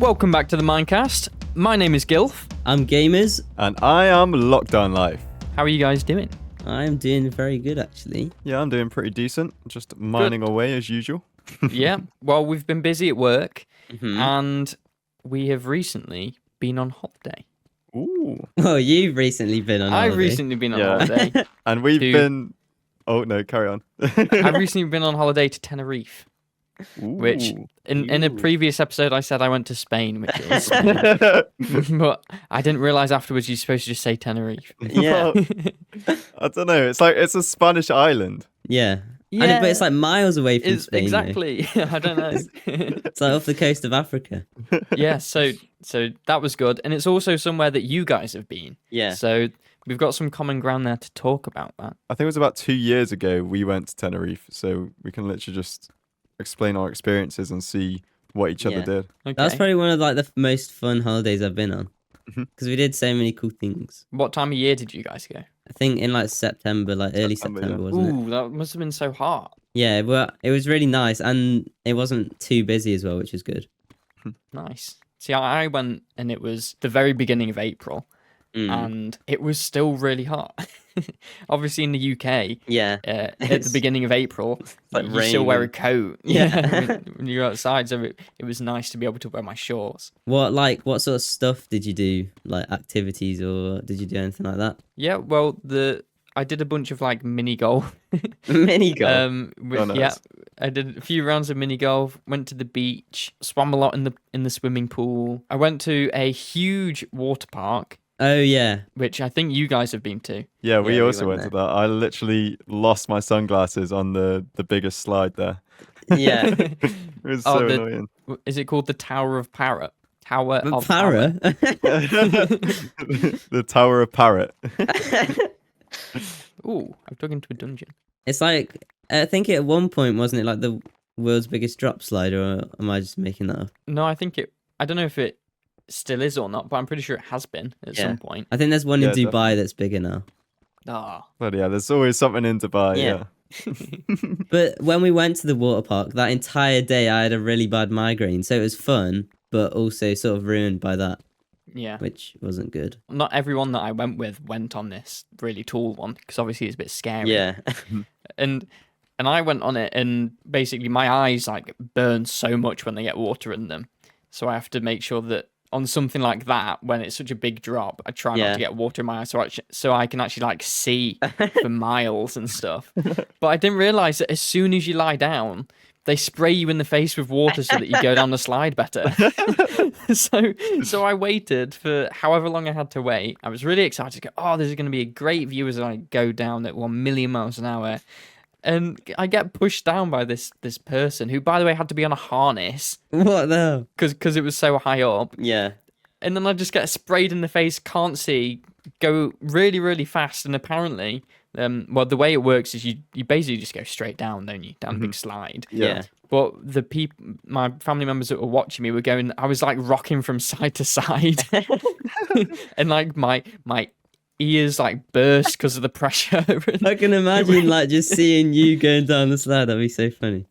Welcome back to the Minecast. My name is Guilf. I'm GamerZ. And I am LockDown's. How are you guys doing? I'm doing very good, actually. Yeah, I'm doing pretty decent. Just mining away as usual. Yeah, well, we've been busy at work, Mm-hmm. and we have recently been on holiday. Ooh. Well, you've recently been on holiday. I've recently been on Yeah. holiday. And we've To- been... Oh, no, carry on. I've recently been on holiday to Tenerife, which Ooh. in a previous episode I said I went to Spain, which is but I didn't realise afterwards you're supposed to just say Tenerife. Yeah. I don't know. It's a Spanish island. Yeah. But it's like miles away from It's Spain. though. exactly. I don't know. It's like off the coast of Africa. Yeah, so that was good, and it's also somewhere that you guys have been. Yeah. So we've got some common ground there to talk about that. I think it was about 2 years ago we went to Tenerife, so we can literally just explain our experiences and see what each other Yeah. did. Okay. That was probably one of like the most fun holidays I've been on. Mhm. Because we did so many cool things. What time of year did you guys go? I think in like September, like early September, September, yeah. wasn't it? Ooh, that must have been so hot. Yeah, well, it was really nice and it wasn't too busy as well, which is good. Nice. See, I went and it was the very beginning of April, and it was still really hot. Obviously, in the UK, Yeah. at the beginning of April, like you still wear a raining. coat. Yeah. when you're outside, so it was nice to be able to wear my shorts. What sort of stuff did you do? Like activities or did you do anything like that? Yeah, well, I did a bunch of like mini golf. Mini golf. Oh, nice. Yeah, I did a few rounds of mini golf. Went to the beach, swam a lot in the swimming pool. I went to a huge water park, Oh yeah. which I think you guys have been to. Yeah, we Yeah, we also went went to that. I literally lost my sunglasses on the biggest slide there. Yeah. It was Oh, so the- annoying. Is it called the Tower of Parrot? Tower of Para. The Tower of Parrot. Ooh, I've dug into a dungeon. It's like I think at one point wasn't it like the world's biggest drop slide, or am I just making that up? No, I don't know if it still is or not, but I'm pretty sure it has been at Yeah. some point. I think there's one Yeah, in Dubai definitely. that's bigger now. Ah, But yeah, there's always something in Dubai. Yeah. Yeah. But when we went to the water park, that entire day I had a really bad migraine, so it was fun, but also sort of ruined by that, yeah. which wasn't good. Not everyone that I went with went on this really tall one because obviously it's a bit scary. Yeah. And I went on it, and basically my eyes like burn so much when they get water in them, so I have to make sure that on something like that, when it's such a big drop, I try not Yeah. to get water in my eyes, so I can actually like see for miles and stuff. But I didn't realize that as soon as you lie down, they spray you in the face with water so that you go down the slide better. So I waited for however long I had to wait. I was really excited to go, oh, this is going to be a great view as I go down at 1 million miles an hour. And I get pushed down by this person who, by the way, had to be on a harness What the hell? because it was so high up. Yeah. And then I just get sprayed in the face, can't see, go really, really fast. And apparently, well, the way it works is you basically just go straight down, don't you? Down a big slide. Yeah. But the people, my family members that were watching me were going, I was like rocking from side to side. And like my ears like burst because of the pressure. I can imagine like just seeing you going down the slide. That'd be so funny.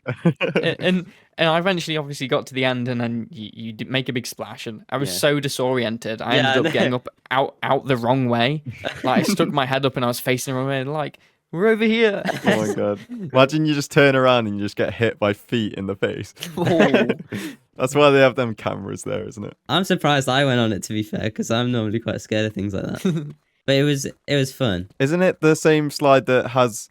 and I eventually obviously got to the end, and then you make a big splash, and I was Yeah. so disoriented. I Yeah, I ended know. up getting up out the wrong way. Like I stuck my head up and I was facing the wrong way, and like, we're over here. Oh my god. Imagine you just turn around and you just get hit by feet in the face. Oh. That's why they have them cameras there, isn't it? I'm surprised I went on it, to be fair, because I'm normally quite scared of things like that. But it was fun. Isn't it the same slide that has,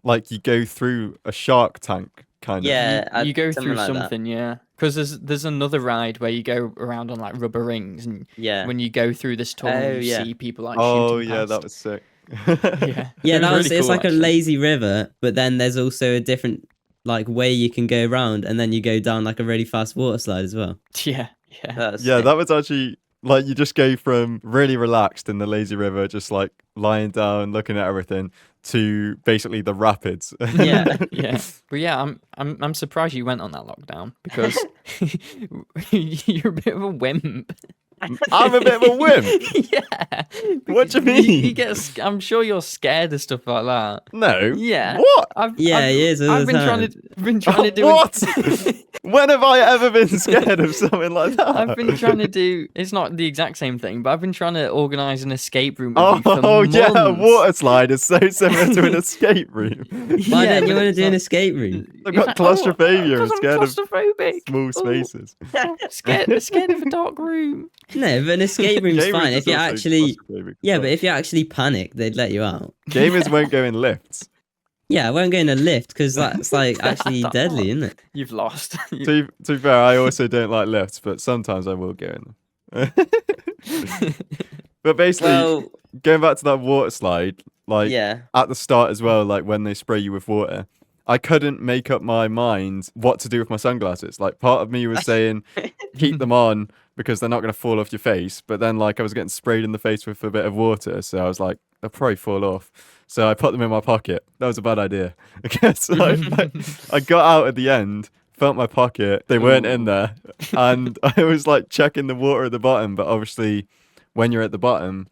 like, you go through a shark tank, kind of? You go through something, yeah. Because there's another ride where you go around on like rubber rings, and Yeah. when you go through this tunnel, Oh, you yeah. see people like Oh, shooting yeah, past. that was sick. Yeah, Yeah, that was really it's cool, like a actually. lazy river, but then there's also a different like way you can go around, and then you go down like a really fast water slide as well. Yeah. Yeah, that was actually, like, you just go from really relaxed in the lazy river, just like lying down, looking at everything, to basically the rapids. Yeah. Yeah, but yeah, I'm surprised you went on that lockdown because you're a bit of a wimp. I'm a bit of a wimp. Yeah. What do you because mean? I'm sure you're scared of stuff like that. No. Yeah. What? I've Yeah, he is all I've the been trying time. to been trying to do What? When have I ever been scared of something like that? I've been trying to do. It's not the exact same thing, but I've been trying to organise an escape room with you for months. Yeah, a water slide is so similar to an escape room. Why don't you but want to it's do an not- escape room? I've got claustrophobia and 'cause I'm scared of claustrophobic. small Oh, spaces. scared of a dark room. No, but an escape room's Gamers fine is if you also actually. claustrophobic as Yeah, well. but if you actually panic, they'd let you out. Gamers won't go in lifts. Yeah, I won't go in a lift because that's like actually deadly, isn't it? You've lost. To be fair, I also don't like lifts, but sometimes I will go in them. But basically, Well, going back to that water slide, like yeah. at the start as well, like when they spray you with water, I couldn't make up my mind what to do with my sunglasses. Like part of me was saying, keep them on because they're not going to fall off your face. But then like I was getting sprayed in the face with a bit of water. So I was like, they'll probably fall off. So I put them in my pocket. That was a bad idea. I guess I got out at the end, felt my pocket. They weren't in there. And I was like checking the water at the bottom. But obviously when you're at the bottom,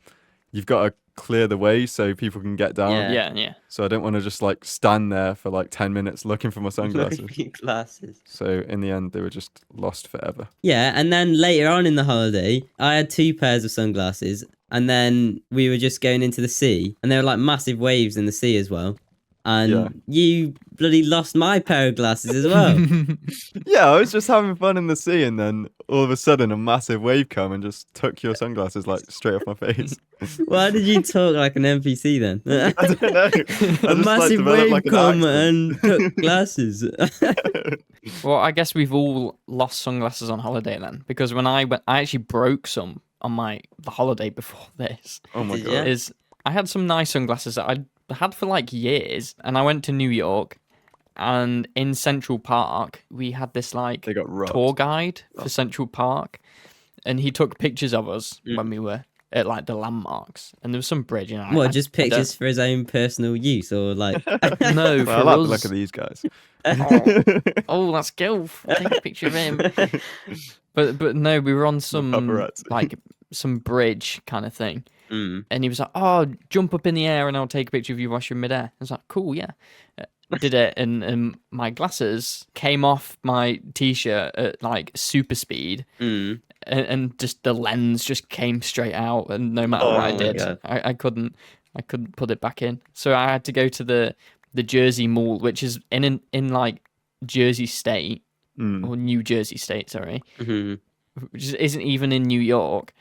you've got to clear the way so people can get down. Yeah. Yeah. So I don't want to just like stand there for like 10 minutes looking for my sunglasses. Glasses. So in the end, they were just lost forever. Yeah, and then later on in the holiday, I had 2 pairs of sunglasses, and then we were just going into the sea, and there were like massive waves in the sea as well. And Yeah. you bloody lost my pair of glasses as well. Yeah, I was just having fun in the sea, and then all of a sudden, a massive wave come and just took your sunglasses like straight off my face. Why did you talk like an NPC then? I don't know. I just, A like, massive developed, wave like, an come accent. and took glasses. Well, I guess we've all lost sunglasses on holiday then, because when I went, I actually broke some on the holiday before this. Oh my Did god. ya? Is I had some nice sunglasses that I'd had for like years, and I went to New York, and in Central Park we had this like They got robbed. tour guide for Central Park, and he took pictures of us when we were at like the landmarks, and there was some bridge. And What, just pictures for his own personal use, or like? No, Well, for I like the us. look of these guys. Oh, that's Guilf. Take a picture of him. But no, we were on some paparazzi. like some bridge kind of thing, Mm. and he was like, "Oh, jump up in the air and I'll take a picture of you whilst you're in midair." I was like, "Cool, yeah." Did it, and my glasses came off my t-shirt at like super speed, Mm. and just the lens just came straight out, and no matter Oh what I my did, God. I couldn't put it back in. So I had to go to the Jersey Mall, which is in like Jersey State or New Jersey State, sorry, Mhm. which isn't even in New York,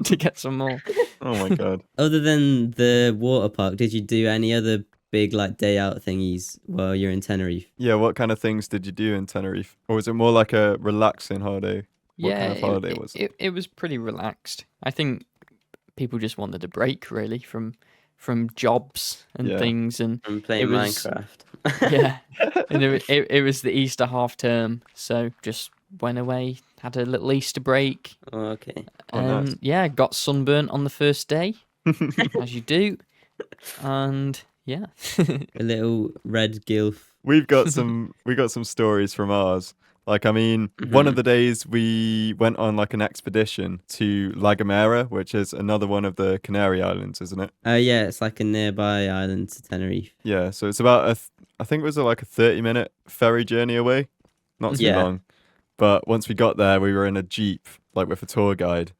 to get some more. Oh my god. Other than the water park, did you do any other big like day out thingies while you're in Tenerife? Yeah, what kind of things did you do in Tenerife? Or was it more like a relaxing holiday? What Yeah, kind of holiday was it? it was pretty relaxed. I think people just wanted a break really from jobs and Yeah. things, and I'm playing It was- Minecraft. yeah, and it was the Easter half term, so just went away, had a little Easter break, Oh, okay. Oh, nice. yeah, got sunburnt on the first day, as you do, and yeah, A little red Guilf. we got some stories from ours. Like, I mean, one of the days we went on like an expedition to Lagomera, which is another one of the Canary Islands, isn't it? Oh yeah, it's like a nearby island to Tenerife. Yeah, so it's about I think it was like a 30-minute ferry journey away. Not too Yeah. long. But once we got there, we were in a Jeep, like with a tour guide.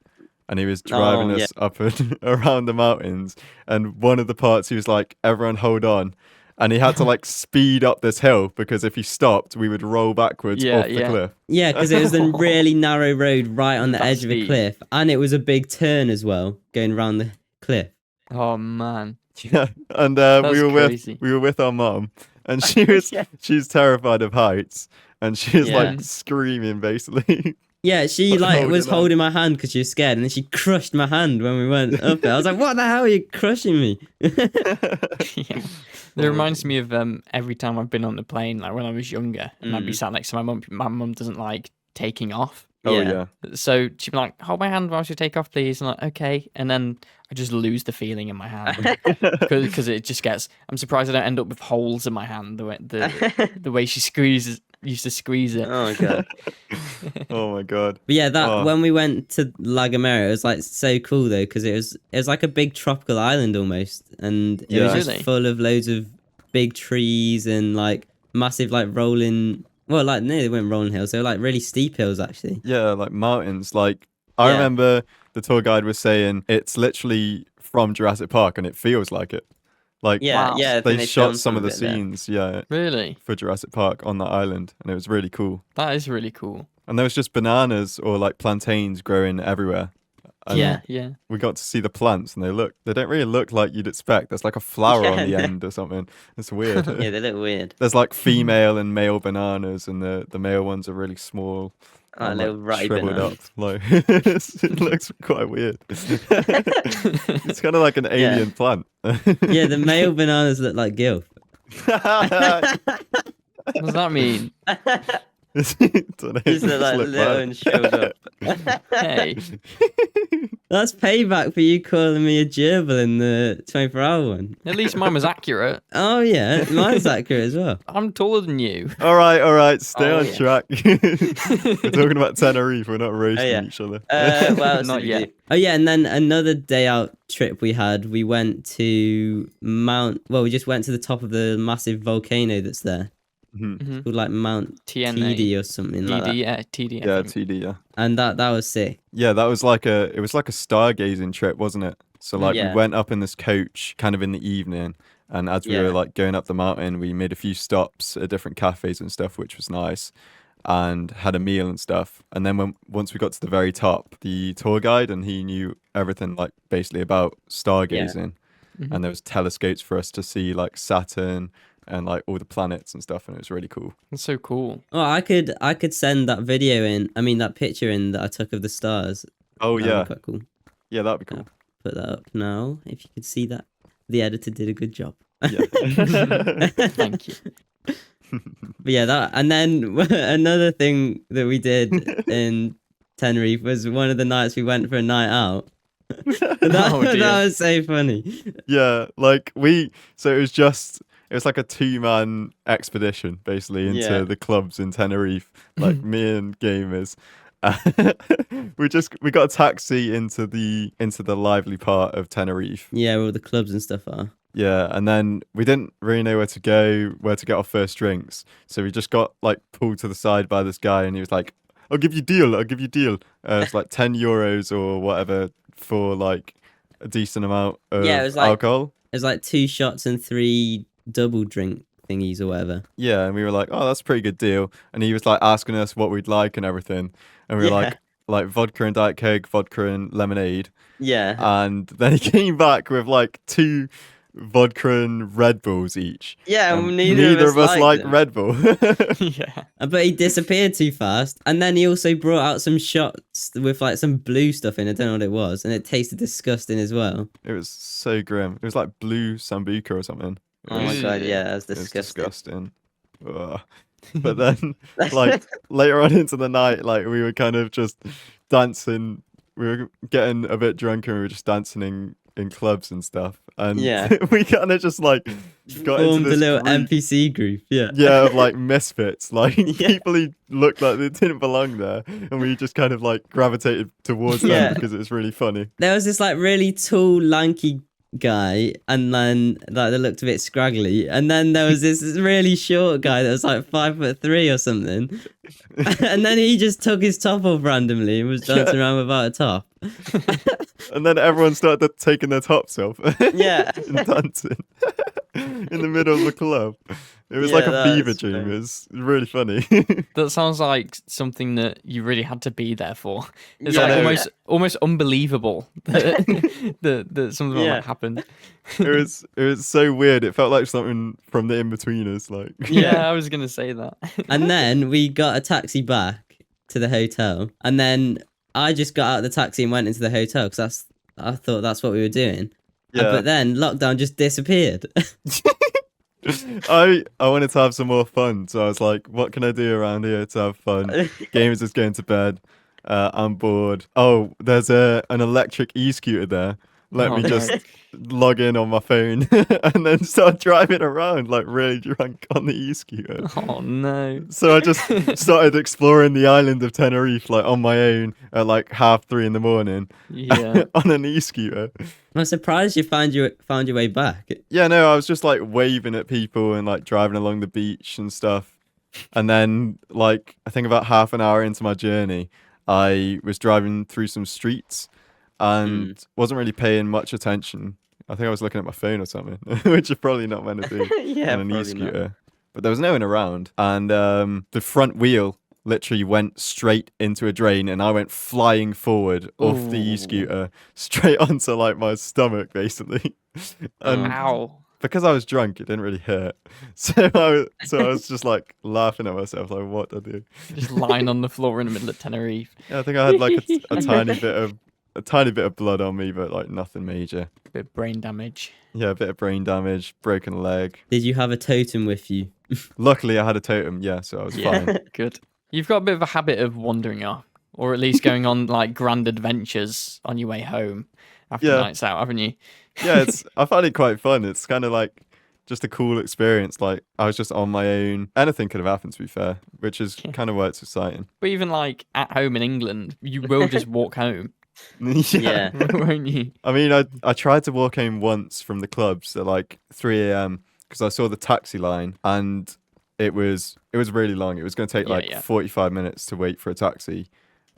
And he was driving Oh, us up and around the mountains. And one of the parts, he was like, everyone hold on. And he had to like speed up this hill because if he stopped, we would roll backwards Yeah, off the yeah. cliff. Yeah, because it was a really narrow road right on the That's edge of a steep. cliff, and it was a big turn as well, going around the cliff. oh man, Yeah. And That's we crazy. were with our mum, and she's terrified of heights, and she was Yeah. like screaming basically. Yeah, she Like, like holding was on. holding my hand because she was scared, and then she crushed my hand when we went up there. I was like, "What the hell are you crushing me?" yeah. It reminds me of every time I've been on the plane, like when I was younger, and I'd be sat next to my mum. My mum doesn't like taking off, Oh Yeah. yeah. so she'd be like, "Hold my hand while you take off, please." And I'm like, "Okay," and then I just lose the feeling in my hand because it just gets. I'm surprised I don't end up with holes in my hand the way she used to squeeze it. Oh god. Oh my god. But yeah, that Oh. when we went to Lagomera, it was like so cool though because it was like a big tropical island almost, and it Yeah. was just Really? full of loads of big trees and like massive like rolling Well, like no, they weren't rolling hills. They were like really steep hills actually. Yeah, like mountains. Like I Yeah. remember the tour guide was saying it's literally from Jurassic Park, and it feels like it. Like Yeah, Wow. yeah. I think they they shot filmed some of the it there. scenes, yeah, Really? for Jurassic Park on that island, and it was really cool. That is really cool. And there was just bananas or like plantains growing everywhere. And Yeah. Yeah. we got to see the plants, and they don't really look like you'd expect. There's like a flower on Yeah, the no. end or something. It's weird. Yeah, they look weird. There's like female and male bananas, and the male ones are really small. Oh, and, little like, ratty shriveled bananas. up. Like it looks quite weird. It's kind of like an alien plant. Yeah, the male bananas look like Guilf. What does that mean? Dunno, These it are like look little bad. and shriveled up. Hey. That's payback for you calling me a gerbil in the 24-hour one. At least mine was accurate. Oh yeah, mine's accurate as well. I'm taller than you. All right, stay Oh, on yeah. track. We're talking about Tenerife. We're not roasting yeah. each other. Well, Not yet. Oh yeah, and then another day out trip we had. We went to we just went to the top of the massive volcano that's there. Mhm. Mhm. Called like Mount TNA. TD or something like that. TD, yeah, TD. I Yeah, think. TD. Yeah, And that was sick. yeah. That was like a stargazing trip, wasn't it? So like Yeah. we went up in this coach, kind of in the evening, and as we Yeah. were like going up the mountain, we made a few stops at different cafes and stuff, which was nice, and had a meal and stuff. And then once we got to the very top, the tour guide and he knew everything like basically about stargazing, Mhm. and there was telescopes for us to see like Saturn and like all the planets and stuff, and it was really cool. That's so cool. Oh, I could send that video in. I mean that picture in that I took of the stars. Oh That'd be yeah, quite cool. yeah, that'd be cool. Put that up now. If you could see that, the editor did a good job. Yeah. Thank you. But yeah, that and then another thing that we did in Tenerife was one of the nights we went for a night out. that, Oh, dear. that was so funny. Yeah, like so it was like a 2-man expedition basically into Yeah. the clubs in Tenerife, like me and GamerZ. We got a taxi into the lively part of Tenerife. Yeah, where all the clubs and stuff are. Yeah, and then we didn't really know where to go, where to get our first drinks. So we just got like pulled to the side by this guy, and he was like, I'll give you deal. It's like 10 euros or whatever for like a decent amount of Yeah, it was like- alcohol. It was like 2 shots and 3 double drink thingies or whatever. Yeah, and we were like, oh, that's a pretty good deal. And he was like asking us what we'd like and everything. And we were Yeah. like vodka and Diet Coke, vodka and lemonade. Yeah. And then he came back with like 2 vodka and Red Bulls each. Yeah, And neither of us like them. Red Bull. Yeah. But he disappeared too fast. And then he also brought out some shots with like some blue stuff in. I don't know what it was. And it tasted disgusting as well. It was so grim. It was like blue sambuca or something. It Oh my was, god, yeah, that's it was disgusting. disgusting. Ugh. But then, like later on into the night, like we were kind of just dancing. We were getting a bit drunk and we were just dancing in clubs and stuff. And Yeah. we kind of just like got into Formed a this little group, NPC group. Yeah. yeah, of like misfits, like Yeah. people who looked like they didn't belong there, and we just kind of like gravitated towards them Yeah. because it was really funny. There was this like really tall, lanky guy, and then like they looked a bit scraggly, and then there was this really short guy that was like 5'3" or something, and then he just took his top off randomly and was dancing around without a top. And then everyone started taking their tops off Yeah. and dancing in the middle of the club. It was Yeah, like a that fever was dream. funny. It was really funny. That sounds like something that you really had to be there for. It's Yeah, like no. almost unbelievable that something like Yeah. that happened. it was so weird. It felt like something from the In-Betweeners. Like Yeah, I was gonna say that. And then we got a taxi back to the hotel, and then I just got out of the taxi and went into the hotel because I thought that's what we were doing. yeah. But then lockdown just disappeared. I wanted to have some more fun, so I was like, what can I do around here to have fun? Gamers is going to bed. I'm bored. Oh, there's an electric e-scooter there. Let Oh, me no. just log in on my phone and then start driving around like really drunk on the e-scooter. Oh no. So I just started exploring the island of Tenerife like on my own at like 3:30 in the morning Yeah. on an e-scooter. I'm surprised you found your way back. Yeah, no, I was just like waving at people and like driving along the beach and stuff. And then, like, I think about half an hour into my journey, I was driving through some streets and wasn't really paying much attention. I think I was looking at my phone or something, which you're probably not meant to do Yeah, on an probably not. e-scooter. But there was no one around. And the front wheel literally went straight into a drain, and I went flying forward off the Ooh. e-scooter straight onto, like, my stomach, basically. And Ow. because I was drunk, it didn't really hurt. So I was just like laughing at myself, like, what do I do? Just lying on the floor in the middle of Tenerife. Yeah, I think I had like a tiny bit of blood on me, but like nothing major. Bit of brain damage. Yeah, a bit of brain damage, broken leg. Did you have a totem with you? Luckily, I had a totem, yeah, so I was fine. Good. You've got a bit of a habit of wandering off, or at least going on like grand adventures on your way home after Yeah. nights out, haven't you? Yeah, I find it quite fun. It's kind of like just a cool experience. Like, I was just on my own. Anything could have happened, to be fair, which is kind of why it's exciting. But even like at home in England, you will just walk home, Yeah. won't you? I mean, I tried to walk home once from the clubs at like 3 a.m. because I saw the taxi line and it was really long. It was going to take like 45 minutes to wait for a taxi.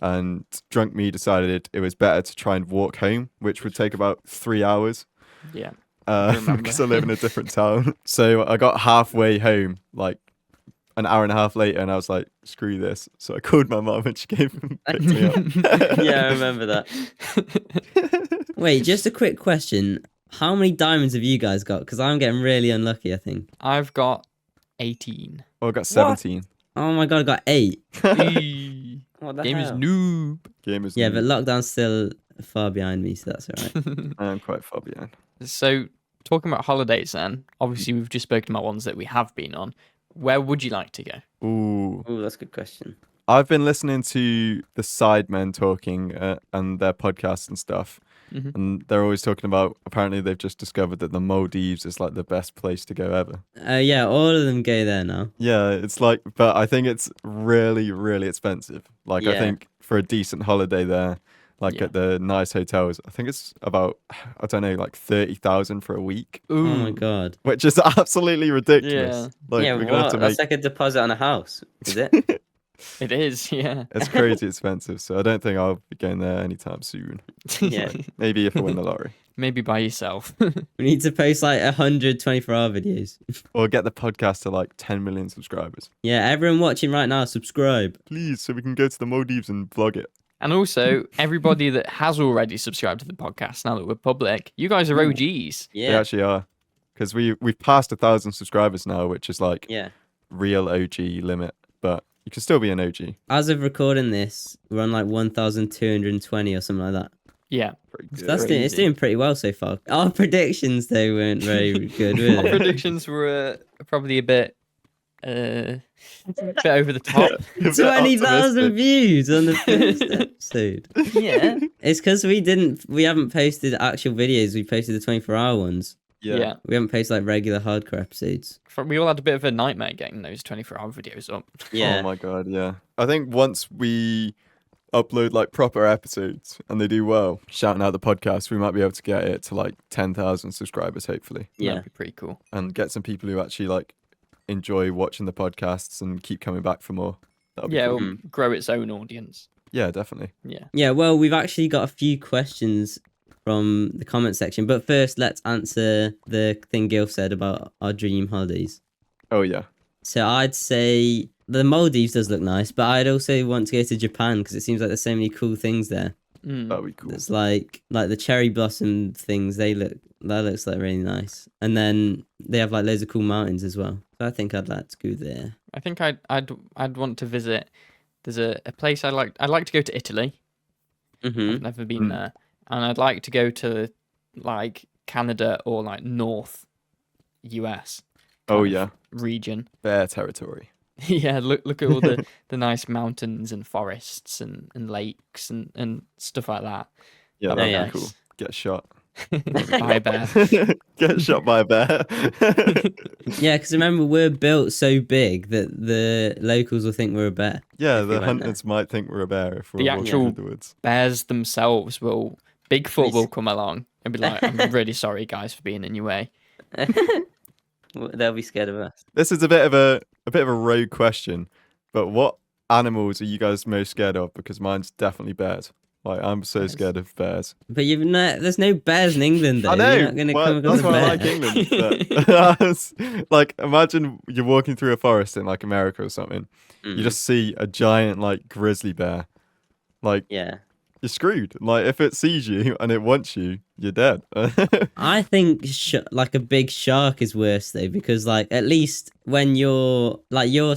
And drunk me decided it was better to try and walk home, which would take about 3 hours. Yeah. Because I live in a different town. So I got halfway home, like an hour and a half later, and I was like, screw this. So I called my mum and she came and picked me up. Yeah, I remember that. Wait, just a quick question. How many diamonds have you guys got? Because I'm getting really unlucky, I think. I've got 18. Oh, I got 17. Oh my god, I got 8. Eee. What the Game is hell? noob. Gamers. Yeah, but Lockdown's still far behind me, so that's alright. I am quite far behind. So, talking about holidays then, obviously we've just spoken about ones that we have been on. Where would you like to go? Ooh. Oh, that's a good question. I've been listening to the Sidemen talking and their podcasts and stuff. Mhm. And they're always talking about, apparently they've just discovered that the Maldives is like the best place to go ever. Yeah, all of them go there now. Yeah, it's like, but I think it's really, really expensive. Like, I Yeah. think for a decent holiday there, like Yeah. at the nice hotels, I think it's about, I don't know, like 30,000 for a week, Oh my god. which is absolutely ridiculous. Yeah. Like, Yeah, we're gonna have what? to That's make like a deposit on a house, is it? It is, yeah. it's crazy expensive. So I don't think I'll be going there anytime soon. Yeah. Maybe if I win the lottery. Maybe by yourself. We need to post like 100 24-hour videos. Or get the podcast to like 10 million subscribers. Yeah, everyone watching right now, subscribe. Please, so we can go to the Maldives and vlog it. And also, everybody that has already subscribed to the podcast, now that we're public, you guys are OGs. They Yeah. actually are. Because we've passed 1,000 subscribers now, which is like Yeah. real OG limit. But you can still be an OG. As of recording this, we're on like 1,220 or something like that. Yeah. Pretty So good. that's it's doing pretty well so far. Our predictions though weren't very good, were Our they? predictions were probably a bit over the top. A bit 20,000 optimistic. views on the first episode. Yeah. It's because we haven't posted actual videos. We posted the 24-hour ones. Yeah. We haven't posted like regular hardcore episodes. We all had a bit of a nightmare getting those 24-hour videos up. Oh my god, yeah. I think once we upload like proper episodes and they do well, shouting out the podcast, we might be able to get it to like 10,000 subscribers, hopefully. Yeah. That'd be pretty cool. And get some people who actually like enjoy watching the podcasts and keep coming back for more. That'd be Yeah, cool. it'll grow its own audience. Yeah, definitely. Yeah. Yeah, well, we've actually got a few questions from the comment section. But first, let's answer the thing Guilf said about our dream holidays. Oh yeah. So I'd say the Maldives does look nice, but I'd also want to go to Japan because it seems like there's so many cool things there. Mm. That'd be cool. It's like the cherry blossom things. That looks like really nice. And then they have like loads of cool mountains as well. So I think I'd like to go there. I think I'd want to visit. There's a place I'd like to go to Italy. Mm-hmm. I've never been there, and I'd like to go to like Canada or like North US. Oh kind of yeah. region. Bear territory. Yeah, look at all the nice mountains and forests and lakes and stuff like that. Yeah, That'd that'd be yeah. be cool. Get shot. By a bear. Get shot by a bear. Yeah, because remember we're built so big that the locals will think we're a bear. Yeah, If we the went hunters might think we're a bear if we're The walking actual- through the woods. Bears themselves will. Bigfoot will come along and be like, "I'm really sorry, guys, for being in your way." They'll be scared of us. This is a bit of a bit of a rogue question, but what animals are you guys most scared of? Because mine's definitely bears. Like, I'm so Bears. scared of bears. But there's no bears in England, though. I know. You're not gonna come across That's a why I bear. like England. But, like, imagine you're walking through a forest in like America or something. You just see a giant like grizzly bear. Like, Yeah. you're screwed. Like, if it sees you and it wants you, you're dead. I think like a big shark is worse though, because like at least when you're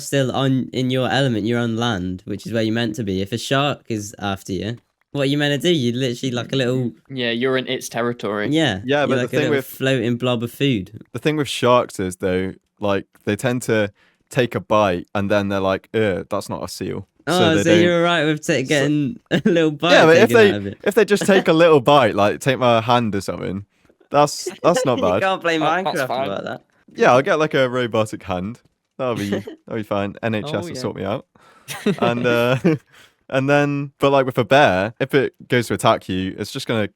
still in your element, you're on land, which is where you're meant to be. If a shark is after you, what are you meant to do? You're literally like a little Yeah, you're in its territory. yeah. Yeah, you're but like the a thing little with- floating blob of food. The thing with sharks is though, like they tend to take a bite and then they're like, that's not a seal. Oh, they so don't- you're alright with getting a little bite Yeah, but taken out of it. if they just take a little bite, like take my hand or something, that's not You bad. can't play That's Minecraft fine. about that. Yeah, I'll get like a robotic hand. That'll be fine. NHS will yeah. sort me out. And and then, but like with a bear, if it goes to attack you, it's just gonna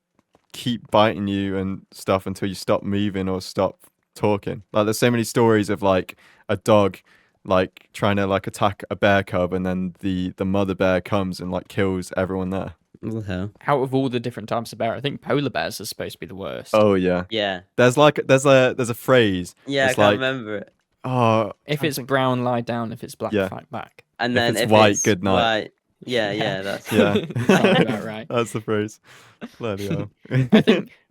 keep biting you and stuff until you stop moving or stop talking. Like there's so many stories of like a dog like trying to like attack a bear cub, and then the mother bear comes and like kills everyone there. What the hell? Out of all the different types of bear, I think polar bears are supposed to be the worst. Oh yeah. Yeah. There's a phrase. Yeah, It's I can't like, remember it. oh, If it's brown, lie down. If it's black, Yeah. fight back. And if then it's white, good night. white- yeah, that's yeah. Sounds about right. That's the phrase. Bloody hell.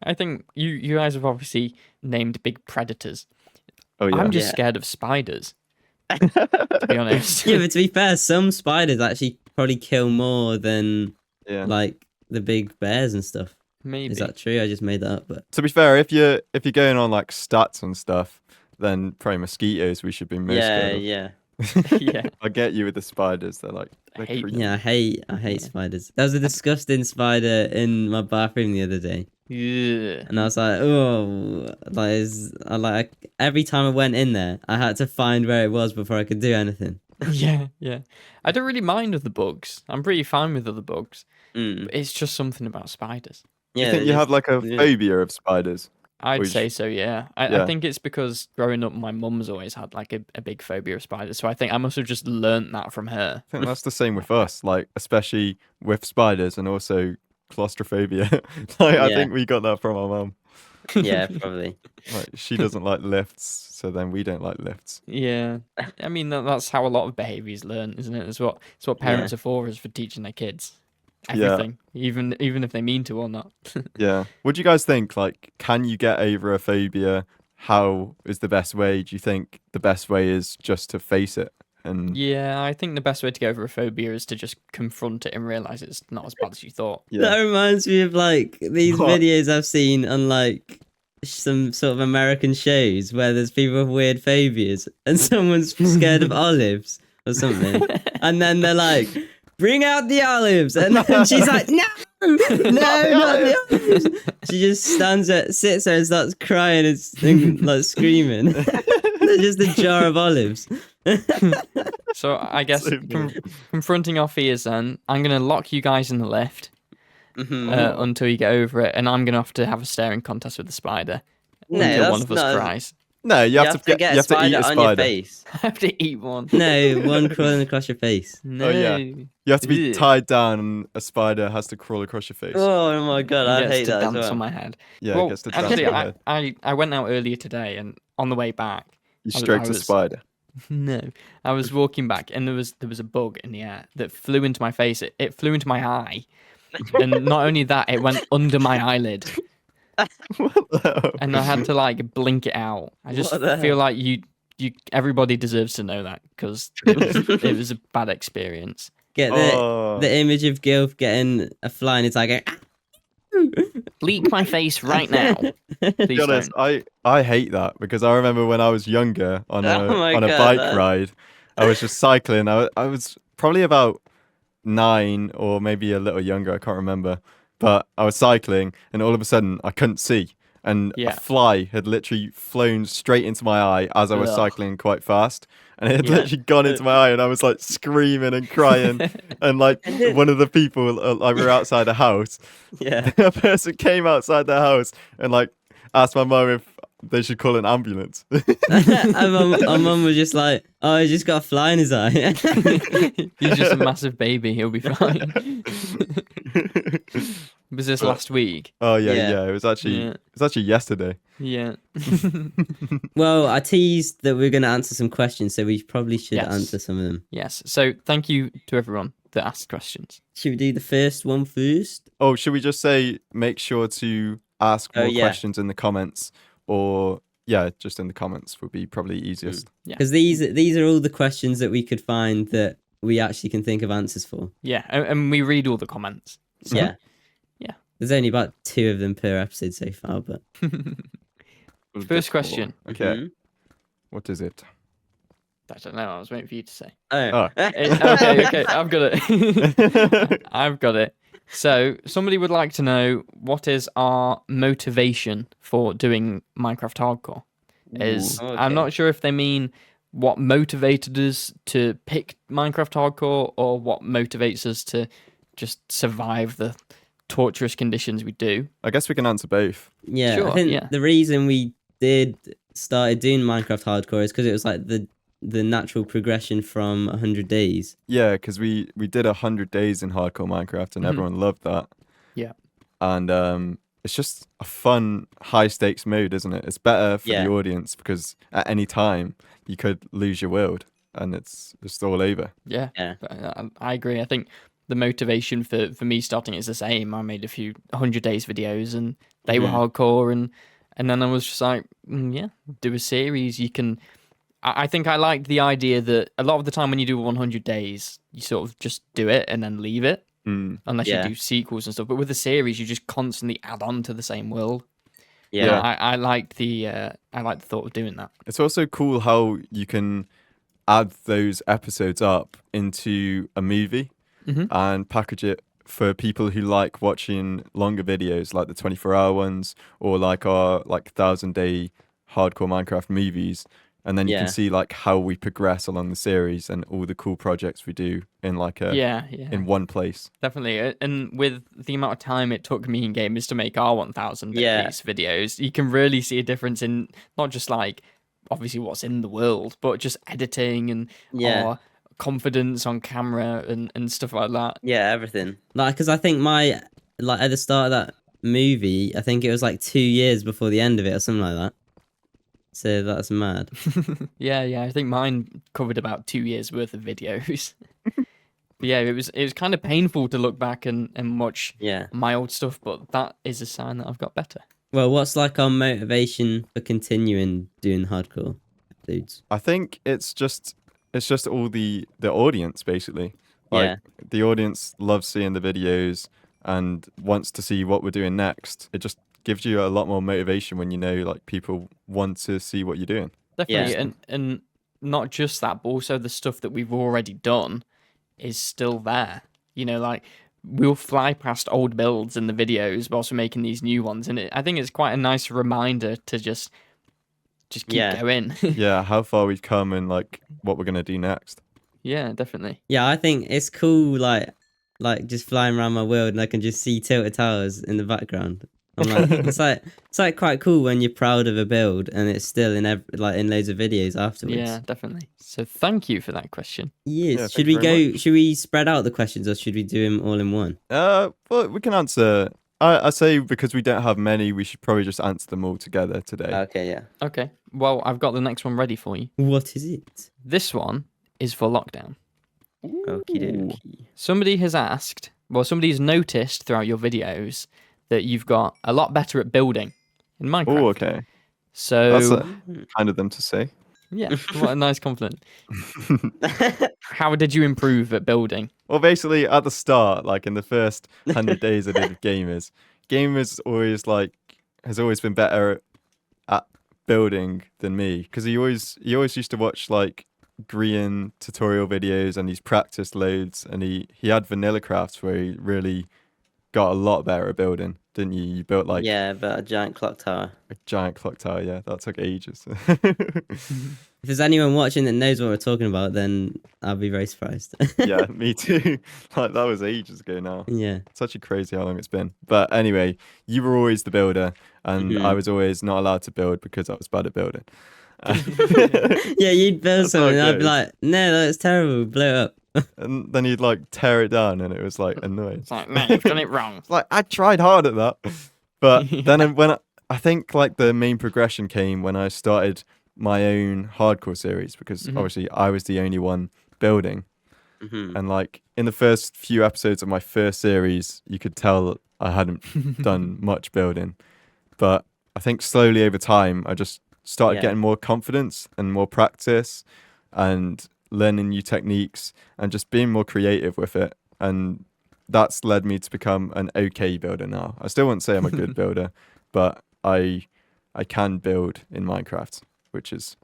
I think you guys have obviously named big predators. Oh yeah. I'm just Yeah. scared of spiders. To be honest. Yeah, but to be fair, some spiders actually probably kill more than Yeah. like the big bears and stuff. Maybe. Is that true? I just made that up, but To be fair, if you're going on like stats and stuff, then probably mosquitoes we should be most scared of. yeah. Yeah. I get you with the spiders. They're like they're hate creepy. Yeah, I hate spiders. There was a disgusting spider in my bathroom the other day, Ugh. and I was like, oh, like every time I went in there, I had to find where it was before I could do anything. Yeah. I don't really mind with the bugs. I'm pretty fine with other bugs. Mm. But it's just something about spiders. Yeah, You think they're you have just- like a yeah. phobia of spiders? I'd Which- say so, yeah. I Yeah. think it's because growing up, my mum's always had like a big phobia of spiders. So I think I must have just learnt that from her. I think that's the same with us, like especially with spiders and also claustrophobia. Like I Yeah. think we got that from our mum. yeah, probably. Like she doesn't like lifts, so then we don't like lifts. Yeah. I mean, that's how a lot of behaviours learn, isn't it? It's what parents are for, is for teaching their kids Yeah. everything, even if they mean to or not. Yeah. What do you guys think? Like, can you get over a phobia? How is the best way? Do you think the best way is just to face it? And Yeah, I think the best way to get over a phobia is to just confront it and realise it's not as bad as you thought. That reminds me of like these What? videos I've seen on like some sort of American shows where there's people with weird phobias and someone's scared of olives or something, and then they're like, "Bring out the olives," and then she's like, "No, no, not the olives." She just sits there and starts crying and like screaming. They're just a jar of olives. So I guess So good. confronting our fears, then I'm gonna lock you guys in the lift Mhm. until you get over it, and I'm gonna have to have a staring contest with the spider No, until that's one of us not- cries. no, you have to get you a have to eat spider a on your spider. face. I have to eat one. No, one crawling across your face. No. yeah. You have to be Ew. tied down, and a spider has to crawl across your face. Oh my god, I It gets hate to that as dance well. on my head. Yeah, Well, it gets to dance actually, on your head. I went out earlier today, and on the way back, You I stroked a was- spider. no, I was walking back, and there was a bug in the air that flew into my face. It flew into my eye, and not only that, it went under my eyelid, What the hell? and I had to like blink it out. I just What the feel like everybody deserves to know that because it was a bad experience. Get Oh. the image of Guilf getting a fly and it's like, "Ah." Bleak my face right now. To Please be honest, don't. I hate that because I remember when I was younger on a Oh my on a God, bike that- ride, I was just cycling. I was probably about 9 or maybe a little younger. I can't remember, but I was cycling and all of a sudden I couldn't see, and Yeah. a fly had literally flown straight into my eye as I was Ugh. cycling quite fast. And it had Yeah. literally gone into my eye, and I was like screaming and crying. And like one of the people, like we were outside a house, Yeah. a person came outside the house and like asked my mum if they should call an ambulance. Our mum was just like, oh, he's just got a fly in his eye. He's just a massive baby. He'll be fine. Was this last week? Oh yeah, Yeah. yeah. It was actually yesterday. Yeah. Well, I teased that we are going to answer some questions, so we probably should Yes. answer some of them. Yes. So thank you to everyone that asked questions. Should we do the first one first? Oh, should we just say make sure to ask more yeah. questions in the comments, or yeah, just in the comments would be probably easiest. Yeah. Because these are all the questions that we could find that we actually can think of answers for. Yeah. And we read all the comments. So, Yeah. Yeah. There's only about 2 of them per episode so far, but First question. Okay. Mhm. What is it? I don't know. I was waiting for you to say. Oh. Okay. I've got it. I've got it. So somebody would like to know what is our motivation for doing Minecraft Hardcore. I'm not sure if they mean what motivated us to pick Minecraft Hardcore or what motivates us to just survive the torturous conditions we do. I guess we can answer both. Yeah, Sure, I think yeah. the reason we started doing Minecraft Hardcore is because it was like the natural progression from 100 days. Yeah, because we did 100 days in hardcore Minecraft, and Mhm. everyone loved that. Yeah. And it's just a fun, high stakes mode, isn't it? It's better for Yeah. the audience because at any time you could lose your world, and it's just all over. Yeah. Yeah. But I agree. I think the motivation for me starting is the same. I made a few 100 days videos and they were hardcore, and then I was just like, yeah, do a series. You can. I think I liked the idea that a lot of the time when you do 100 days, you sort of just do it and then leave it, unless Yeah. you do sequels and stuff. But with a series, you just constantly add on to the same world. Yeah. Yeah. I liked the thought of doing that. It's also cool how you can add those episodes up into a movie Mhm. and package it for people who like watching longer videos, like the 24-hour ones, or like our 1,000-day hardcore Minecraft movies. And then you Yeah. can see like how we progress along the series and all the cool projects we do in in one place. Definitely. And with the amount of time it took me and gamers to make our 1,000 Yeah. days videos, you can really see a difference in not just like obviously what's in the world, but just editing and Yeah. our confidence on camera and stuff like that. Yeah, everything. Like, because I think at the start of that movie, I think it was like 2 years before the end of it or something like that. So that's mad. Yeah. I think mine covered about 2 years worth of videos. But yeah, it was kind of painful to look back and watch Yeah. my old stuff, but that is a sign that I've got better. Well, what's like our motivation for continuing doing hardcore dudes? I think it's just all the audience basically. Like, Yeah. the audience loves seeing the videos and wants to see what we're doing next. It just gives you a lot more motivation when you know like people want to see what you're doing. Definitely, Yeah. and not just that, but also the stuff that we've already done is still there. You know, like we'll fly past old builds in the videos whilst we're making these new ones, and I think it's quite a nice reminder to just keep Yeah. going. Yeah, how far we've come and like what we're gonna do next. Yeah, definitely. Yeah, I think it's cool, like just flying around my world and I can just see Tilted Towers in the background. I'm like, it's like quite cool when you're proud of a build and it's still in in loads of videos afterwards. Yeah, definitely. So thank you for that question. Yes. Yeah, should thank we you very go? Should we spread out the questions or should we do them all in one? Well, we can answer. I say because we don't have many, we should probably just answer them all together today. Okay. Yeah. Okay, well, I've got the next one ready for you. What is it? This one is for lockdown. Okie dokie. Somebody's noticed throughout your videos that you've got a lot better at building in Minecraft. Oh, okay. So That's kind of them to say. yeah, what a nice compliment. How did you improve at building? Well, basically, at the start, like in the first 100 days I did with gamers has always been better at building than me because he always used to watch like Green tutorial videos and he's practiced loads and he had vanilla crafts where he really got a lot better at building, didn't you? You built like Yeah, but a giant clock tower. a giant clock tower. Yeah, that took ages. If there's anyone watching that knows what we're talking about, then I'll be very surprised. Yeah, me too. Like that was ages ago now. Yeah. It's actually crazy how long it's been. But anyway, you were always the builder, and I was always not allowed to build because I was bad at building. Yeah, you'd build That's how something, it and I'd be goes. like, no, that's terrible, blow it up. And then you'd like tear it down, and it was like annoying. It's like, no, you've done it wrong. It's like I tried hard at that, but then I think like the main progression came when I started my own hardcore series because obviously I was the only one building, and like in the first few episodes of my first series, you could tell I hadn't done much building, but I think slowly over time I just started getting more confidence and more practice, and learning new techniques and just being more creative with it, and that's led me to become an okay builder now. I still wouldn't say I'm a good builder, but I can build in Minecraft, which is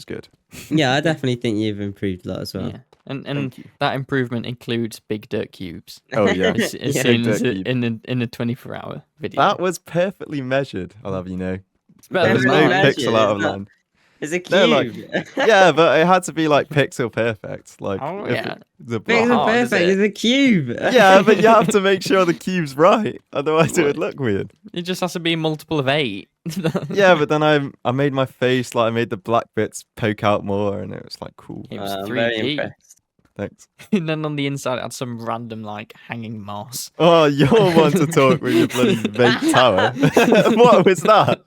good. Yeah, I definitely think you've improved a lot as well. Yeah, and Thank you. that improvement includes big dirt cubes. Oh yeah, As Yeah. soon Big as dirt it, cube. in the 24-hour video. That was perfectly measured. I'll have you know. It's better There's than no mine. pixel out of line. It's a cube. No, like- Yeah, but it had to be like pixel perfect. Like Oh, if yeah. the Pixel hard is perfect it? is a cube. Yeah, but you have to make sure the cube's right, otherwise it would look weird. It just has to be a multiple of 8. Yeah, but then I made my face, like I made the black bits poke out more, and it was like cool. It was I'm very 3D. impressed. Thanks. And then on the inside, it had some random like hanging moss. Oh, you're one to talk with your bloody vape tower. What was that?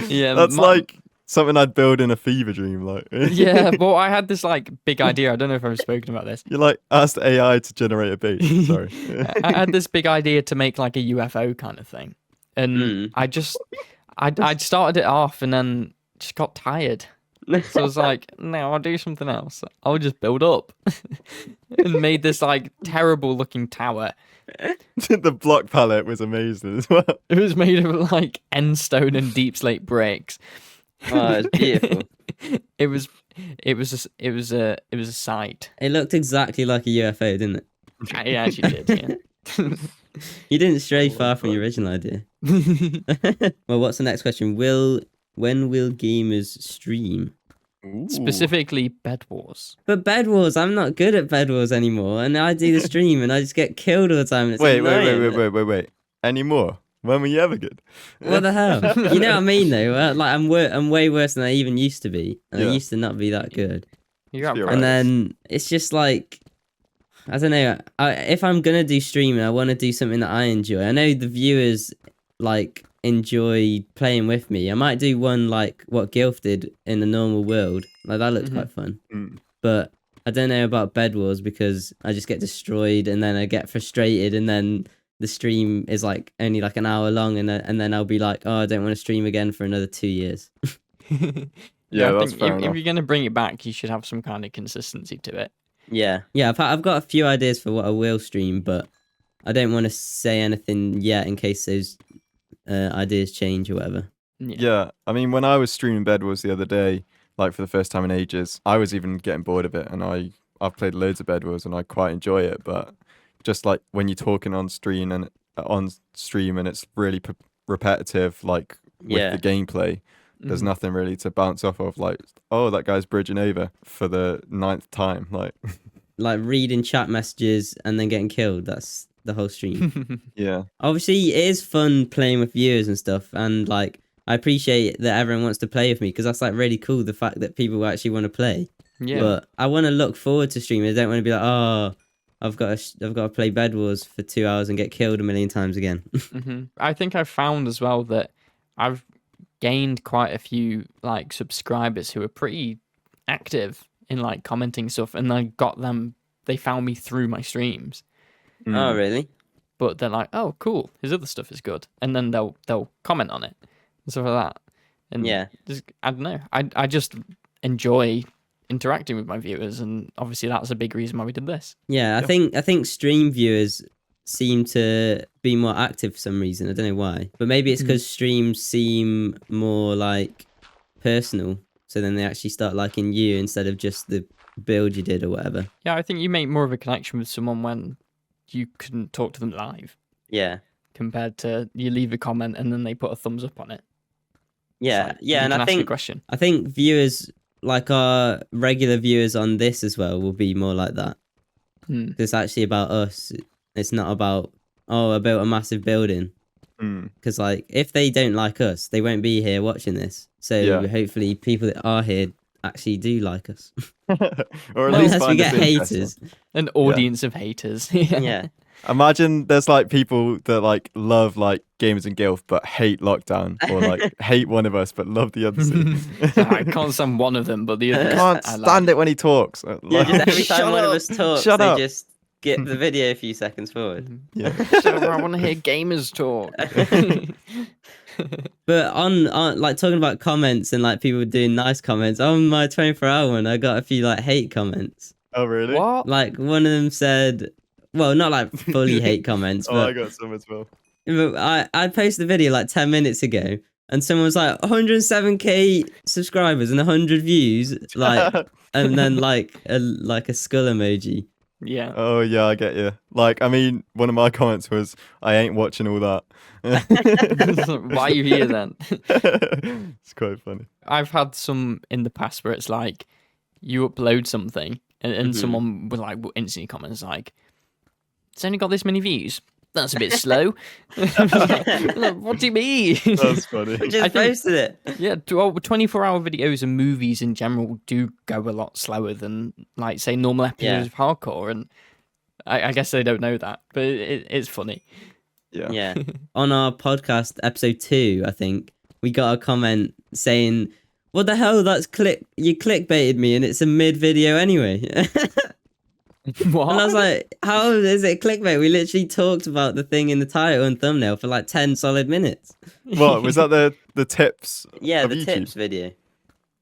Yeah, That's my- like something I'd build in a fever dream. Like, Yeah, well, I had this like big idea. I don't know if I've spoken about this. you like asked AI to generate a beat. Sorry. I had this big idea to make like a UFO kind of thing, and I'd started it off and then just got tired. So I was like, no, I'll do something else. I'll just build up, and made this like terrible looking tower. The block palette was amazing as well. It was made of like end stone and deep slate bricks. Oh, it's beautiful. It was a sight. It looked exactly like a UFO, didn't it? It actually did. Yeah. You didn't stray far from your original idea. Well, what's the next question? When will gamers stream? Specifically, Bed Wars. But Bed Wars, I'm not good at Bed Wars anymore, and I do the stream and I just get killed all the time. And it's Wait, annoying. wait. Any more? When were you ever good? What the hell? You know what I mean, though. Like I'm way worse than I even used to be, and I Yeah. used to not be that good. You're You're right. And then it's just like, I don't know. If I'm gonna do streaming, I want to do something that I enjoy. I know the viewers like enjoy playing with me. I might do one like what Guilf did in the normal world. Like that looked quite fun. Mm. But I don't know about Bed Wars because I just get destroyed and then I get frustrated and then the stream is like only like an hour long and then I'll be like, oh, I don't want to stream again for another 2 years. Yeah, I that's think fair if enough. you're gonna bring it back, you should have some kind of consistency to it. Yeah, I've got a few ideas for what I will stream, but I don't want to say anything yet in case those ideas change or whatever. Yeah, I mean, when I was streaming Bed Wars the other day, like for the first time in ages, I was even getting bored of it, and I've played loads of Bed Wars and I quite enjoy it, but just like when you're talking on stream and it's really repetitive, like with the gameplay, there's nothing really to bounce off of. Like, oh, that guy's bridging over for the 9th time, like. Like reading chat messages and then getting killed. That's the whole stream. Yeah. Obviously, it is fun playing with viewers and stuff, and like I appreciate that everyone wants to play with me because that's like really cool. The fact that people actually want to play. Yeah. But I want to look forward to streaming. I don't want to be like, oh, I've got to play Bed Wars for 2 hours and get killed a million times again. I think I've found as well that I've gained quite a few like subscribers who are pretty active in like commenting stuff, and they found me through my streams. Oh, really? But they're like, oh, cool, his other stuff is good, and then they'll comment on it and stuff like that. And Yeah. just, I don't know. I just enjoy interacting with my viewers, and obviously that's a big reason why we did this. Yeah, I think stream viewers seem to be more active for some reason. I don't know why, but maybe it's because streams seem more like personal. So then they actually start liking you instead of just the build you did or whatever. Yeah, I think you make more of a connection with someone when you couldn't talk to them live Yeah. compared to you leave a comment and then they put a thumbs up on it. Yeah. You And can I ask a think question. viewers, like our regular viewers on this as well, will be more like that. Hmm. It's actually about us. It's not about, I built a massive building. Mm. Because like, if they don't like us, they won't be here watching this. So Yeah. hopefully people that are here actually do like us. Or at Well, least Unless we find us get interesting. haters. An audience of haters. Yeah. Imagine there's like people that like love like Gamers and Guilf but hate Lockdown, or like hate one of us but love the other two. I can't stand one of them, but the I other can't stand it when he talks. Yeah, just every time Shut one of up. us talks, Shut they up. just get the video a few seconds forward. Yeah. So I want to hear gamers talk. But on like talking about comments and like people doing nice comments, on my 24-hour one, I got a few like hate comments. Oh really? What? Like one of them said, well, not like fully hate comments, Oh, I but, got some as well. but I posted the video like 10 minutes ago, and someone was like 107k subscribers and 100 views, like, and then like a skull emoji. Yeah. Oh yeah, I get you. Like, I mean, one of my comments was, "I ain't watching all that." Why are you here then? It's quite funny. I've had some in the past where it's like you upload something and Mhm. someone will like instantly comments like, "It's only got this many views. That's a bit slow." What do you mean? That's funny. I just I think- posted it. Yeah, 24-hour videos and movies in general do go a lot slower than, like, say, normal episodes of hardcore, and I guess they don't know that, but it's funny. Yeah. Yeah. On our podcast, episode 2, I think, we got a comment saying, "What the hell? You clickbaited me, and it's a mid-video anyway." What? And I was like, "How is it clickbait? We literally talked about the thing in the title and thumbnail for like 10 solid minutes." What was that? The tips? Yeah, of the YouTube? tips video.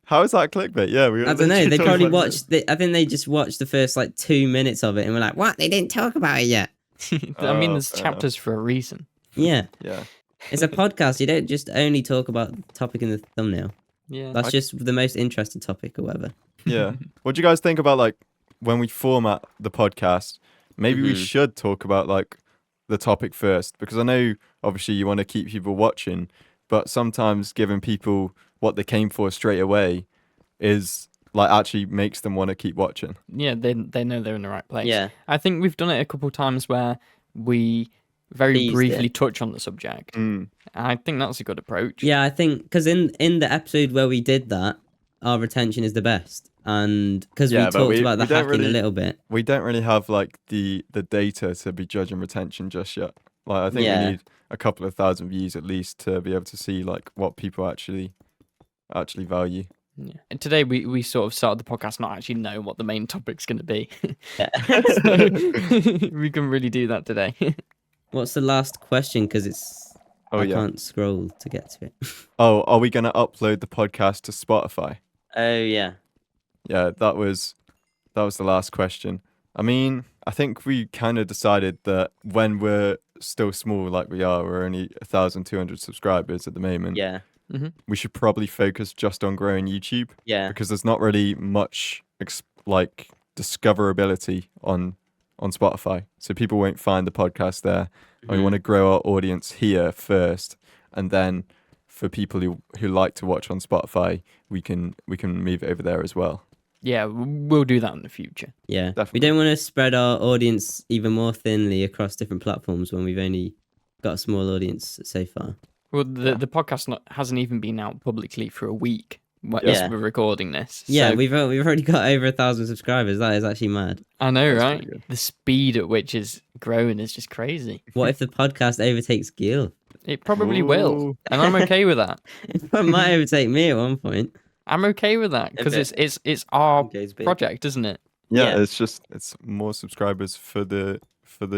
How is that clickbait? Yeah, we. I don't know. literally They talked probably about watched. I think they just watched the first like 2 minutes of it and were like, "What? They didn't talk about it yet." I mean, there's fair enough. chapters for a reason. Yeah, it. Yeah. it's a podcast. You don't just only talk about the topic in the thumbnail. Yeah. That's just the most interesting topic or whatever. Yeah. What do you guys think about like when we format the podcast? Maybe we Mhm. should talk about like the topic first, because I know obviously you want to keep people watching, but sometimes giving people what they came for straight away is like actually makes them want to keep watching. Yeah, they know they're in the right place. Yeah, I think we've done it a couple times where we very Teased briefly it. touch on the subject. Mm. I think that's a good approach. yeah. I think because in the episode where we did that, our retention is the best, and because Yeah, we but talked we- about the we don't hacking a really- little bit. We don't really have like the data to be judging retention just yet. Like I think Yeah. we need a couple of thousand views at least to be able to see like what people actually value. Yeah. And today we sort of started the podcast not actually knowing what the main topic's going to be. Yeah. We can really do that today. What's the last question? Because it's Oh I yeah. can't scroll to get to it. Oh, are we gonna upload the podcast to Spotify? Oh yeah. Yeah, that was the last question. I mean, I think we kind of decided that when we're still small like we are, we're only 1,200 subscribers at the moment. Yeah. We should probably focus just on growing YouTube, Yeah. because there's not really much like discoverability on Spotify, so people won't find the podcast there. And we want to grow our audience here first, and then for people who like to watch on Spotify, we can move it over there as well. Yeah, we'll do that in the future. Yeah. Definitely. We don't want to spread our audience even more thinly across different platforms when we've only got a small audience so far. Well, the podcast hasn't even been out publicly for a week Yeah. as we're recording this. Yeah, so we've already got over 1,000 subscribers. That is actually mad. I know, That's right? pretty good. The speed at which it's growing is just crazy. What if the podcast overtakes Guilf? It probably will, Ooh. and I'm okay with that. It might overtake me at one point. I'm okay with that because If it's our Goes big. project, isn't it? Yeah, Yeah. it's more subscribers for the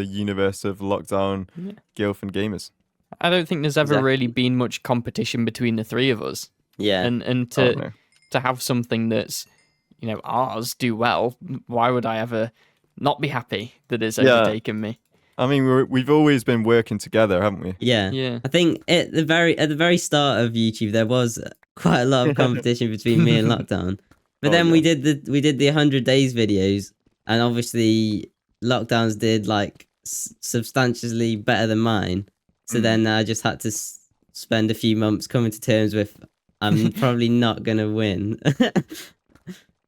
universe of Lockdown, Yeah. Guilf, and Gamers. I don't think there's ever Exactly. really been much competition between the three of us, Yeah. and Oh, to no. to have something that's ours do well. Why would I ever not be happy that it's Yeah. overtaken me? I mean, we've always been working together, haven't we? Yeah. Yeah. I think at the very start of YouTube there was quite a lot of competition between me and Lockdown. But Oh, then yeah. we did the 100 days videos, and obviously Lockdowns did like substantially better than mine. So then I just had to spend a few months coming to terms with I'm probably not gonna win.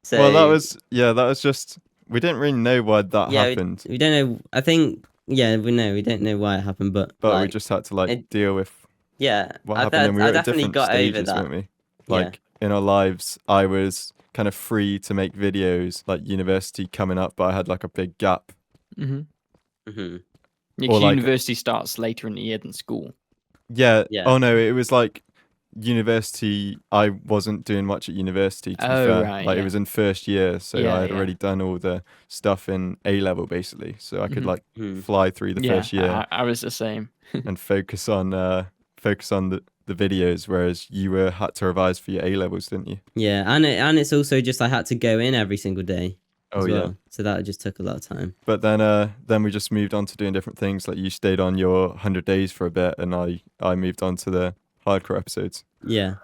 So Well, that was just we didn't really know why that happened, We don't know. I think we don't know why it happened, but we just had to deal with what happened. And we were at definitely different got over stages, that. weren't we? In our lives, I was kind of free to make videos, like university coming up, but I had like a big gap. Mm-hmm. Mm-hmm. Or, like- university starts later in the year than school. Yeah. Yeah. Oh no, it was like university. I wasn't doing much at university. To be fair, Right, it was in first year, so I had already done all the stuff in A level basically, so I could fly through the first year I was the same. and focus on the videos, whereas you had to revise for your A levels, didn't you? Yeah, and it's also just I had to go in every single day. Oh as yeah. well. So that just took a lot of time. But then we just moved on to doing different things. Like you stayed on your 100 days for a bit, and I moved on to the hardcore episodes. Yeah.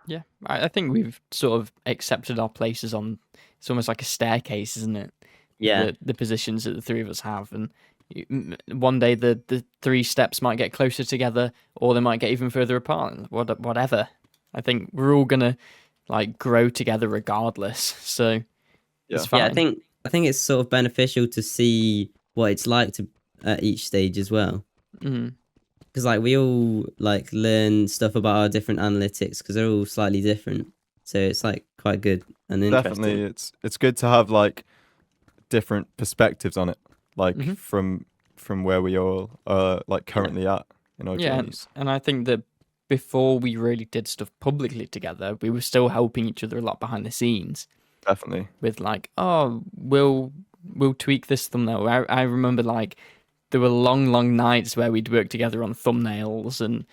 Yeah, I think we've sort of accepted our places on. It's almost like a staircase, isn't it? Yeah. The positions that the three of us have, and one day the three steps might get closer together, or they might get even further apart. Whatever. I think we're all gonna grow together regardless. So it's fine. Yeah, I think it's sort of beneficial to see what it's like to at each stage as well. Because we all learn stuff about our different analytics because they're all slightly different. So it's quite good and interesting. Definitely, it's good to have different perspectives on it, from where we all are currently at in our journeys. And I think that before we really did stuff publicly together, we were still helping each other a lot behind the scenes. Definitely. With we'll tweak this thumbnail. I remember there were long nights where we'd work together on thumbnails and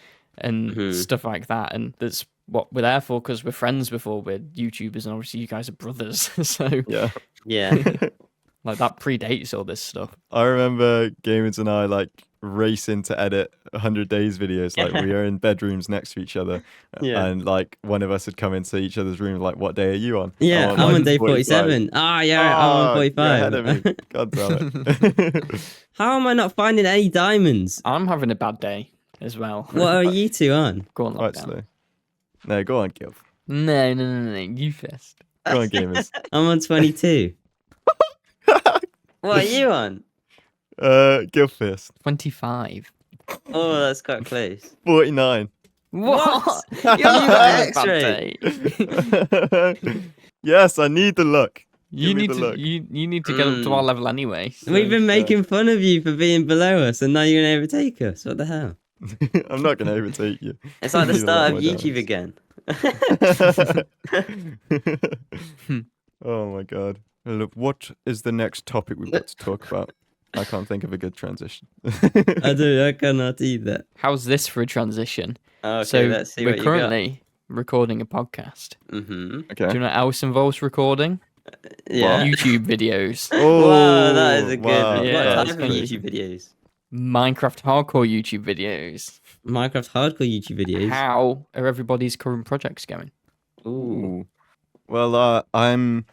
stuff like that. And that's what we're there for, because we're friends before we're YouTubers, and obviously you guys are brothers. So yeah. That predates all this stuff. I remember GamerZ and I racing to edit 100 days videos. We are in bedrooms next to each other, and one of us would come into each other's room what day are you on? Yeah, I'm on day 47. I'm on 45. You're ahead of me. God damn it. How am I not finding any diamonds? I'm having a bad day as well. What are you two on? Go on, Right, Lockdown. No, go on, Guilf. No, you first. Go on, GamerZ. I'm on 22. What are you on? Guilf first. 25. Oh, that's quite close. 49. What? You're having on a X-ray. Yes, I need the luck. You Give me need the to look. you need to get up to our level anyway. So. We've been making fun of you for being below us, and now you're going to overtake us. What the hell? I'm not going to overtake you. It's like the Need a lot start of more YouTube diamonds. again. Oh my god. Look, what is the next topic we've got to talk about? I can't think of a good transition. I cannot either. How's this for a transition? Okay, So let's see we're what you currently recording a podcast. got. Mm-hmm. Okay. Do you know what else involves recording? Yeah. YouTube videos. Oh, Wow, that is a good wow. one. Yeah, What that's type of funny. YouTube videos? Minecraft hardcore YouTube videos. Minecraft hardcore YouTube videos. How are everybody's current projects going? Ooh. Ooh. Well, I'm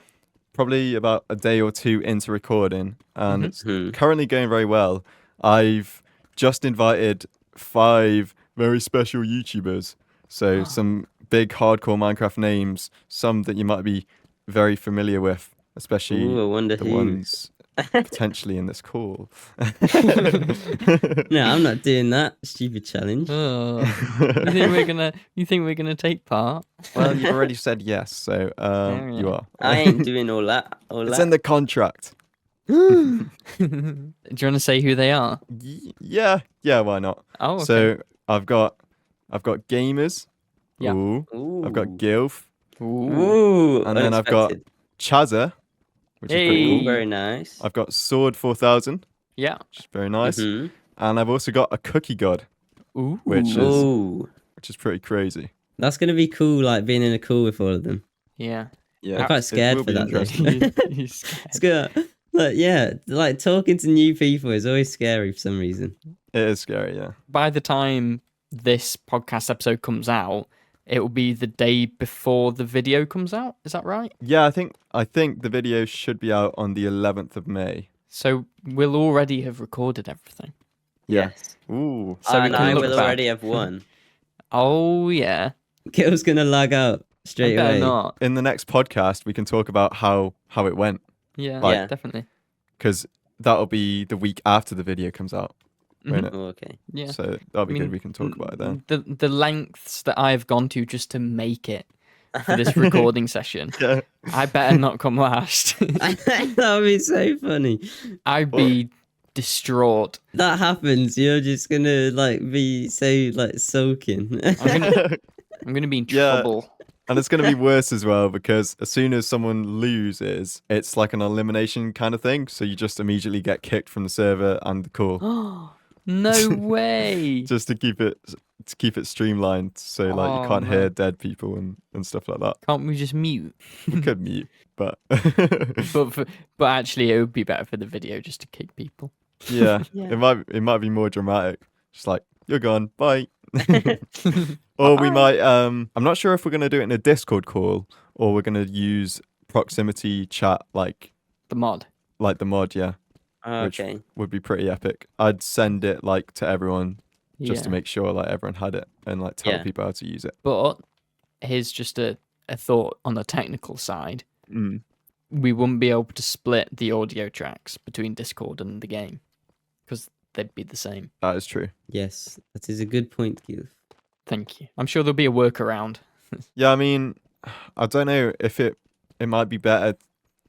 probably about a day or two into recording, and it's currently going very well. I've just invited 5 very special YouTubers. So some big hardcore Minecraft names, some that you might be very familiar with, especially Ooh, I wonder the who. ones potentially in this call. No, I'm not doing that stupid challenge. Oh, you think we're gonna take part? Well, you've already said yes, so you are. I ain't doing all that. It's in the contract. Do you want to say who they are? Yeah, why not? Oh, okay. So I've got GamerZ. Yeah. Ooh. Ooh. I've got Guilf, Ooh. and then I've got unexpected. Chazza, which is pretty Ooh, cool. very nice. I've got Sword 4000, Yeah. which is very nice, Mhm. and I've also got a Cookie God, Ooh. which Ooh. is pretty crazy. That's going to be cool, being in a call with all of them. Yeah. Yeah, I'm quite it scared will for be that, though. interesting. You're scared. It's good. Talking to new people is always scary for some reason. It is scary, yeah. By the time this podcast episode comes out, it will be the day before the video comes out. Is that right? Yeah, I think the video should be out on the 11th of May. So we'll already have recorded everything. Yeah. Yes. Ooh. So we And can I look will back. already have won. Oh yeah. Gil's gonna lag out I straight better away. not. In the next podcast, we can talk about how it went, Yeah, Yeah. definitely. because that'll be the week after the video comes out, won't it? Oh, okay. Yeah. So that'll be I mean, good. We can talk about it then. The lengths that I've gone to just to make it for this recording session, Yeah. I better not come last. That would be so funny. I'd be distraught. That happens, you're just gonna like be so like sulking. I'm gonna be in Yeah. trouble. And it's going to be worse as well, because as soon as someone loses, it's like an elimination kind of thing. So you just immediately get kicked from the server and the call, No way. just to keep it streamlined, so like you Oh, can't no. hear dead people and stuff like that. Can't we just mute? We could mute, but But actually, it would be better for the video just to kick people. yeah, Yeah. it might be more dramatic. Just like, you're gone, bye. Or we might I'm not sure if we're going to do it in a Discord call, or we're going to use proximity chat like The mod. the mod, yeah. Okay. Would be pretty epic. I'd send it like to everyone just to Yeah. make sure like everyone had it, and like tell Yeah. people how to use it. But here's just a thought on the technical side. Mm. We wouldn't be able to split the audio tracks between Discord and the game because they'd be the same. That is true. Yes, that is a good point, Guilf. Thank you. I'm sure there'll be a workaround. Yeah, I mean, I don't know if it might be better,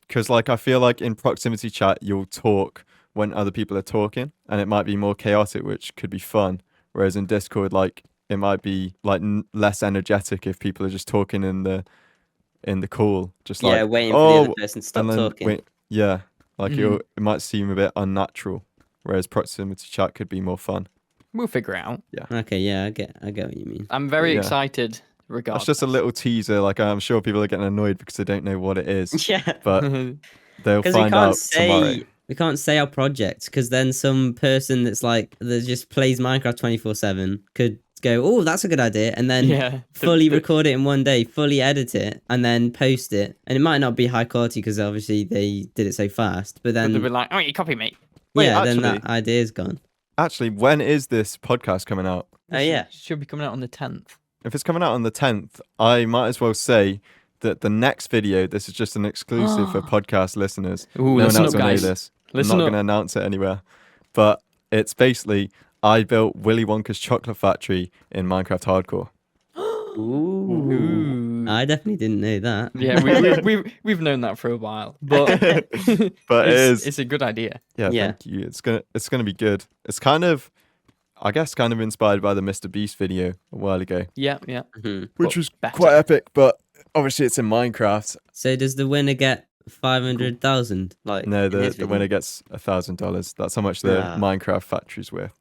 because like I feel like in proximity chat you'll talk when other people are talking, and it might be more chaotic, which could be fun. Whereas in Discord, like it might be like less energetic if people are just talking in the call, just Yeah, like, waiting for the oh, other person to stop and then talking. yeah, like Mhm. it might seem a bit unnatural. Whereas proximity chat could be more fun. We'll figure it out. Okay, yeah, I get what you mean. I'm very Yeah. excited regardless. That's just a little teaser. Like I'm sure people are getting annoyed because they don't know what it is, Yeah, but they'll because we find can't out tomorrow. say we can't say our project, because then some person that just plays Minecraft 24/7 could go, oh, that's a good idea, and then yeah. fully record it in one day, fully edit it, and then post it. And it might not be high quality because obviously they did it so fast. But They'll be then like, oh, you copy me. Wait, yeah, then actually- that idea's gone. Actually, when is this podcast coming out? Oh yeah. Should be coming out on the 10th. If it's coming out on the 10th, I might as well say that the next video, this is just an exclusive for podcast listeners. Ooh, No one listen else up, will know guys. this. Listen I'm not up. going to announce it anywhere. But it's basically, I built Willy Wonka's chocolate factory in Minecraft Hardcore. Ooh. Ooh. I definitely didn't know that. Yeah, we've known that for a while, but But it is, it's a good idea. yeah, Yeah. thank you. It's gonna be good. It's kind of, I guess, kind of inspired by the Mr. Beast video a while ago, Yeah, yeah. Mhm. which But was better. quite epic. But obviously, it's in Minecraft. So does the winner get 500,000? Like No, in his the winner gets $1,000. That's how much the Ah. Minecraft factory's worth.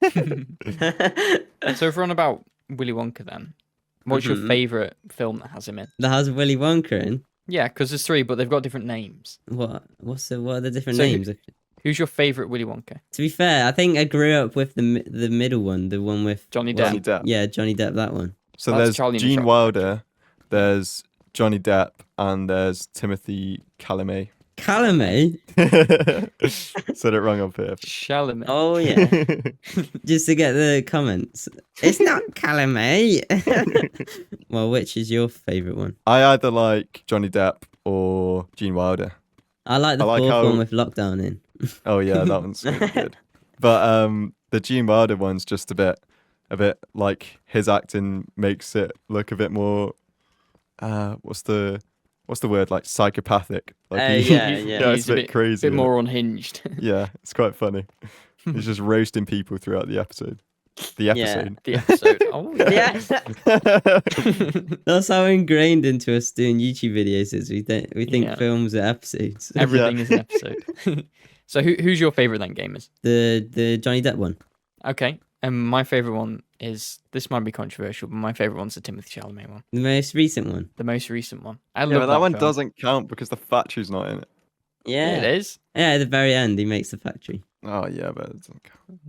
video? So if we're on about Willy Wonka, then what's your Mhm. favourite film that has him in? That has Willy Wonka in. Yeah, because there's three, but they've got different names. What are the different So names? Who's your favourite Willy Wonka? To be fair, I think I grew up with the middle one, the one with Johnny well, Depp. Depp. Yeah, Johnny Depp, that one. So That's there's Charlie and the Gene Chocolate Wilder, there's Johnny Depp, and there's Timothy Chalamet. Chalamet? Said it wrong on purpose. Chalamet. Oh yeah. Just to get the comments. It's not Chalamet. Well, which is your favourite one? I either like Johnny Depp or Gene Wilder. I like the I like fourth how- one with Lockdown in. Oh yeah, that one's really good. But the Gene Wilder one's just a bit like his acting makes it look a bit more what's the word, like psychopathic. Like Yeah, He's- yeah. it's a bit crazy. bit isn't it? more unhinged. Yeah, it's quite funny. He's just roasting people throughout the episode. The Yeah. episode. The episode. Oh, Yeah. That's how ingrained into us doing YouTube videos is. We think Yeah. films are episodes. Everything is an episode. So who's your favourite then, gamers? The Johnny Depp one. Okay. And my favourite one is, this might be controversial, but my favourite one's the Timothy Chalamet one. The most recent one. The most recent one. I Yeah, love but that one film. doesn't count because the factory's not in it. Yeah, it Yeah. is. Yeah, at the very end he makes the factory. Oh yeah, but it doesn't count.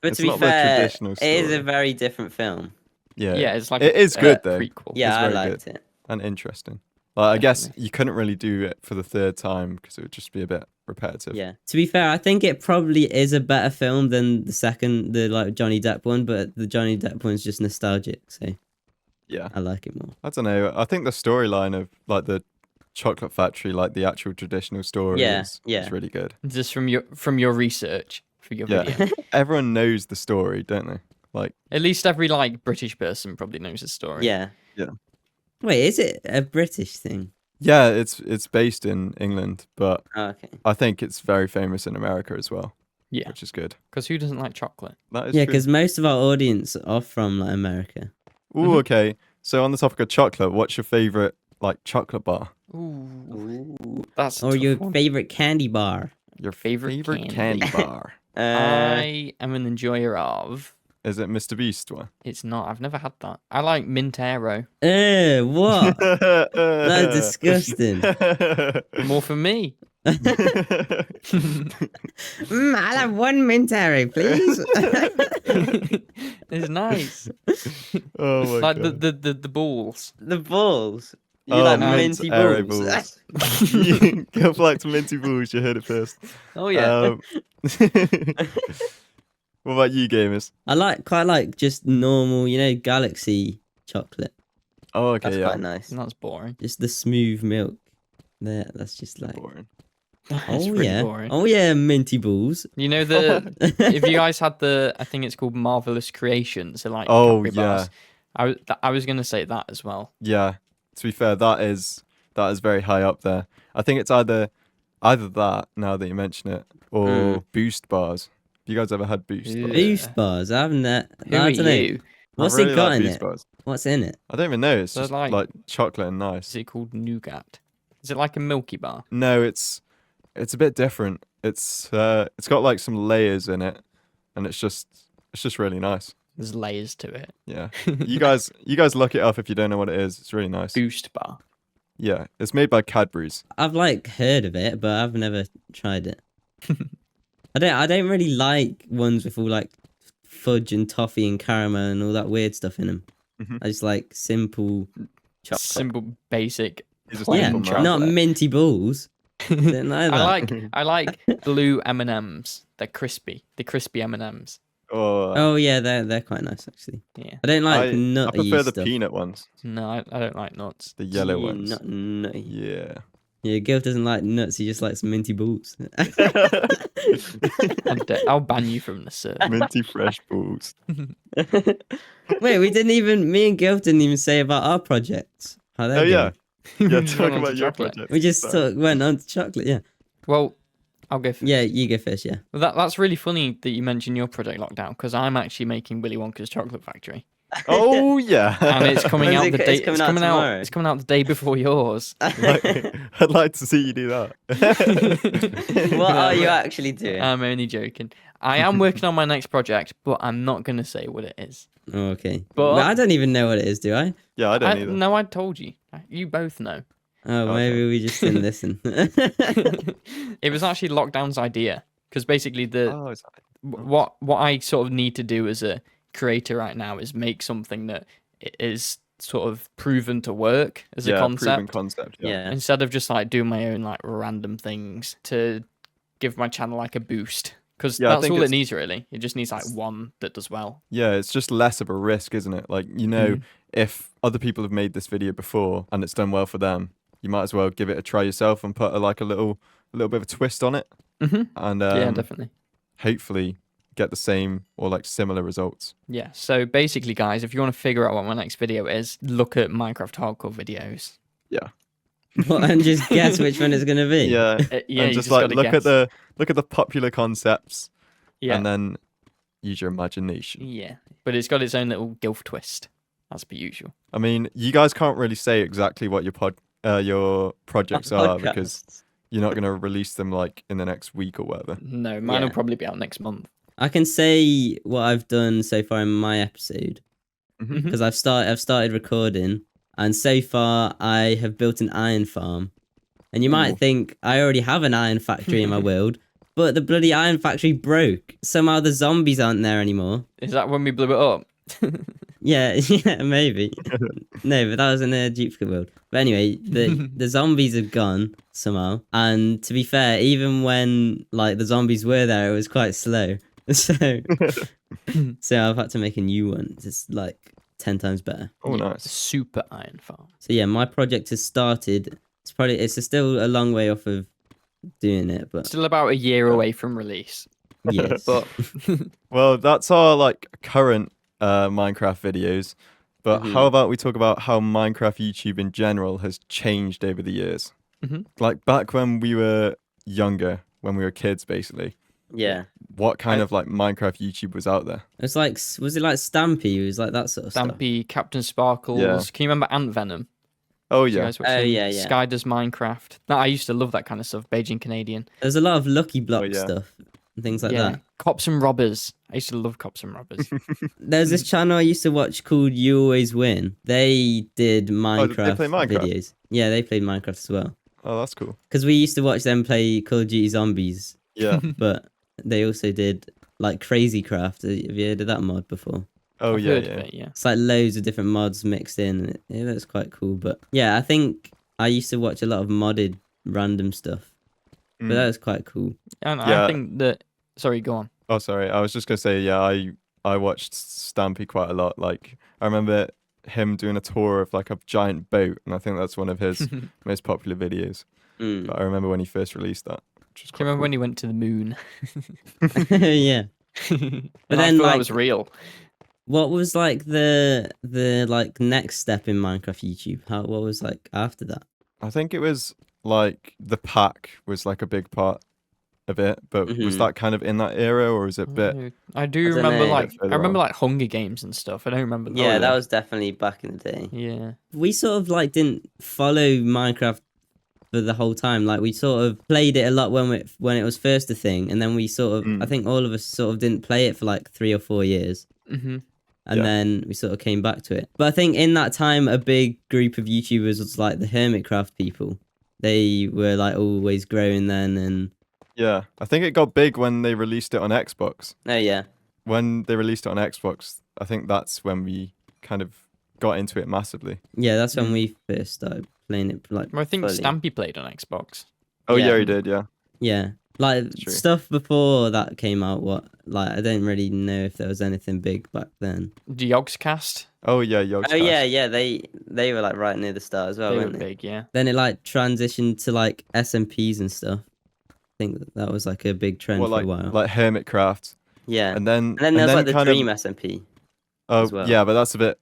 But It's to be not the fair, traditional it is a story. very different film. Yeah, Yeah, it's like It is good, though. prequel. Yeah, I very liked it. and interesting. Like, I guess Definitely. you couldn't really do it for the third time because it would just be a bit repetitive. Yeah. To be fair, I think it probably is a better film than the like Johnny Depp one, but the Johnny Depp one's just nostalgic, so Yeah. I like it more. I don't know. I think the storyline of like the chocolate factory, like the actual traditional story, Yeah, is yeah. really good. Just from your research for your Yeah. video. Everyone knows the story, don't they? Like, At least every like British person probably knows the story. Yeah. Yeah. Wait, is it a British thing? yeah, it's based in England, but Oh, okay. I think it's very famous in America as well, Yeah. which is good. Because who doesn't like chocolate? That is Yeah, true. because most of our audience are from like America. Ooh, okay. So on the topic of chocolate, what's your favorite like chocolate bar? Ooh, that's a Or tough your one. favorite candy bar? Your Favorite candy candy. bar? I am an enjoyer of. Is it Mr. Beast one? It's not. I've never had that. I like mint aero. What? That's disgusting. More for me. I'll have one mint arrow, please. It's nice. Oh my Like god. the balls. The balls. You Oh, like mint minty arrow balls? Go like to minty balls. You heard it first. Oh yeah. What about you, gamers? I quite like just normal, Galaxy chocolate. Oh, okay, That's yeah. quite nice. That's boring. Just the smooth milk. There, that's just like. Boring. It's Oh really yeah. boring. Oh yeah, minty balls. You know if you guys had I think it's called Marvelous Creations, so like Oh, Cadbury bars. I was gonna say that as well. Yeah. To be fair, that is very high up there. I think it's either that now that you mention it, or Boost bars. Have you guys ever had Boost Ew. bars? Boost bars. I haven't. I Who don't are know. you? What's I really it got like in Boost it? bars. What's in it? I don't even know. It's They're just like- like chocolate and Is nice. it called nougat? Is it like a Milky Bar? No, it's a bit different. It's got like some layers in it, and it's just really nice. There's layers to it. Yeah. You guys look it up if you don't know what it is. It's really nice. Boost bar. Yeah, it's made by Cadbury's. I've like heard of it, but I've never tried it. I don't really like ones with all like fudge and toffee and caramel and all that weird stuff in them. Mhm. I just like simple chocolate. Simple, basic. It's just Plain Yeah, simple chocolate. man. not minty balls. Don't like that. I like blue M&Ms. They're crispy. The crispy M&Ms. Oh, Oh yeah, they're quite nice actually. Yeah. I don't like I nutty prefer the stuff. peanut ones, No, I don't like nuts. the yellow Yeah, ones. Not nutty. Yeah. Yeah, Guilf doesn't like nuts. He just likes minty balls. I'll ban you from the server. Minty fresh balls. Wait, me and Guilf didn't even say about our projects. How they're Oh yeah. going. Yeah, Just talk went on to about your chocolate. project. We just Sorry. went on to chocolate. Yeah, Well, I'll go first. yeah. You go first. Yeah. Well, that's really funny that you mentioned your project Lockdown because I'm actually making Willy Wonka's chocolate factory, Oh yeah. and it's coming When's out it the co- day. it's coming out tomorrow? It's coming out the day before yours. I'd like to see you do that. What are you actually doing? I'm only joking. I am working on my next project, but I'm not gonna say what it is. Oh, okay. But- Well, I don't even know what it is, do I? Yeah, I don't either. No, I told you. You both know. Oh, Okay. maybe we just didn't listen. It was actually Lockdown's idea because basically Oh, it's what I sort of need to do as a creator right now is make something that is sort of proven to work as a proven concept concept. Yeah. Yeah. instead of just like doing my own like random things to give my channel like a boost because Yeah, I that's think all it it's- needs really. It just needs like one that does well. Yeah, it's just less of a risk, isn't it? Like, if other people have made this video before and it's done well for them, you might as well give it a try yourself and put a little bit of a twist on it, Mm-hmm. and Yeah, definitely. hopefully get the same or like similar results. Yeah. So basically, guys, if you want to figure out what my next video is, look at Minecraft hardcore videos. And just guess which one it's gonna be. Yeah, Yeah, and you just like gotta look guess. at the popular concepts, Yeah. and then use your imagination. Yeah, but it's got its own little Guilf twist, as per usual. I mean, you guys can't really say exactly what your projects are because Podcasts. you're not going to release them like in the next week or whatever. No, mine will Yeah. probably be out next month. I can say what I've done so far in my episode Mhm. because I've started recording, and so far I have built an iron farm. And you might Ooh. think I already have an iron factory in my world, but the bloody iron factory broke. Somehow the zombies aren't there anymore. Is that when we blew it up? Yeah, yeah, maybe. No, but that was in a duplicate world. But anyway, the zombies have gone somehow. And to be fair, even when like the zombies were there, it was quite slow. So so I've had to make a new one. It's like 10 times better. Oh, Yeah, nice. Super iron farm. So yeah, my project has started. It's still a long way off of doing it, but Still about a year away from release. yes. But Well, that's our like current Minecraft videos. But Mhm. how about we talk about how Minecraft YouTube in general has changed over the years? Mhm. Like back when we were younger, when we were kids, basically. Yeah. What kind of like Minecraft YouTube was out there? It's like, was it like Stampy? It was like that sort of stuff. Stampy, Captain Sparkles. Yeah. Can you remember Ant Venom? Oh Did you yeah, guys watch Oh, him? yeah, yeah. Sky Does Minecraft. No, I used to love that kind of stuff. Beijing Canadian. There's a lot of Lucky Block yeah. stuff and things like yeah. that. Cops and Robbers. I used to love Cops and Robbers. There's this channel I used to watch called You Always Win. They did Minecraft, play Minecraft? videos. Yeah, they played Minecraft as well. oh that's cool. Because we used to watch them play Call of Duty Zombies, Yeah. but they also did like Crazy Craft. Have you heard of that mod before? Oh I've yeah, heard yeah. of it, yeah. It's like loads of different mods mixed in. And it looks quite cool. But yeah, I think I used to watch a lot of modded random stuff. But that Mm. was quite cool. And Yeah. I think that. Sorry, go on. Oh sorry, I was just gonna say yeah. I watched Stampy quite a lot. Like I remember him doing a tour of like a giant boat, and I think that's one of his most popular videos. Mm. But I remember when he first released that. Which was Do quite you remember cool. when he went to the moon? Yeah. And But I then, thought that like- was real. What was like the like next step in Minecraft YouTube? What was like after that? I think it was like the pack was like a big part of it, but was Mhm. that kind of in that era or is it a bit? I do I don't remember know. like Bit further I remember on. like Hunger Games and stuff. I don't remember. Yeah, yeah. that was definitely back in the day. Yeah. We sort of like didn't follow Minecraft for the whole time. Like we sort of played it a lot when it was first a thing, and then we sort of I Mm. think all of us sort of didn't play it for like 3 or 4 years. Hmm. And Yeah. then we sort of came back to it. But I think in that time, a big group of YouTubers was like the Hermitcraft people. They were like always growing then, and Yeah, I think it got big when they released it on Xbox. oh yeah, When they released it on Xbox, I think that's when we kind of got into it massively. yeah, that's when Mm. we first started playing it. Like I think fully. Stampy played on Xbox. Oh yeah, Yeah. he did. Yeah. Yeah, like True. stuff before that came out. I don't really know if there was anything big back then. Yogscast. Oh yeah, Yogscast. Oh yeah, yeah, they were like right near the start as well, They were weren't they? big, yeah. Then it like transitioned to like SMPs and stuff. I think that was like a big trend Well, for a while. like Hermitcraft, Yeah, and then and then there's like the kind Dream of, SMP. oh as well. yeah, but that's a bit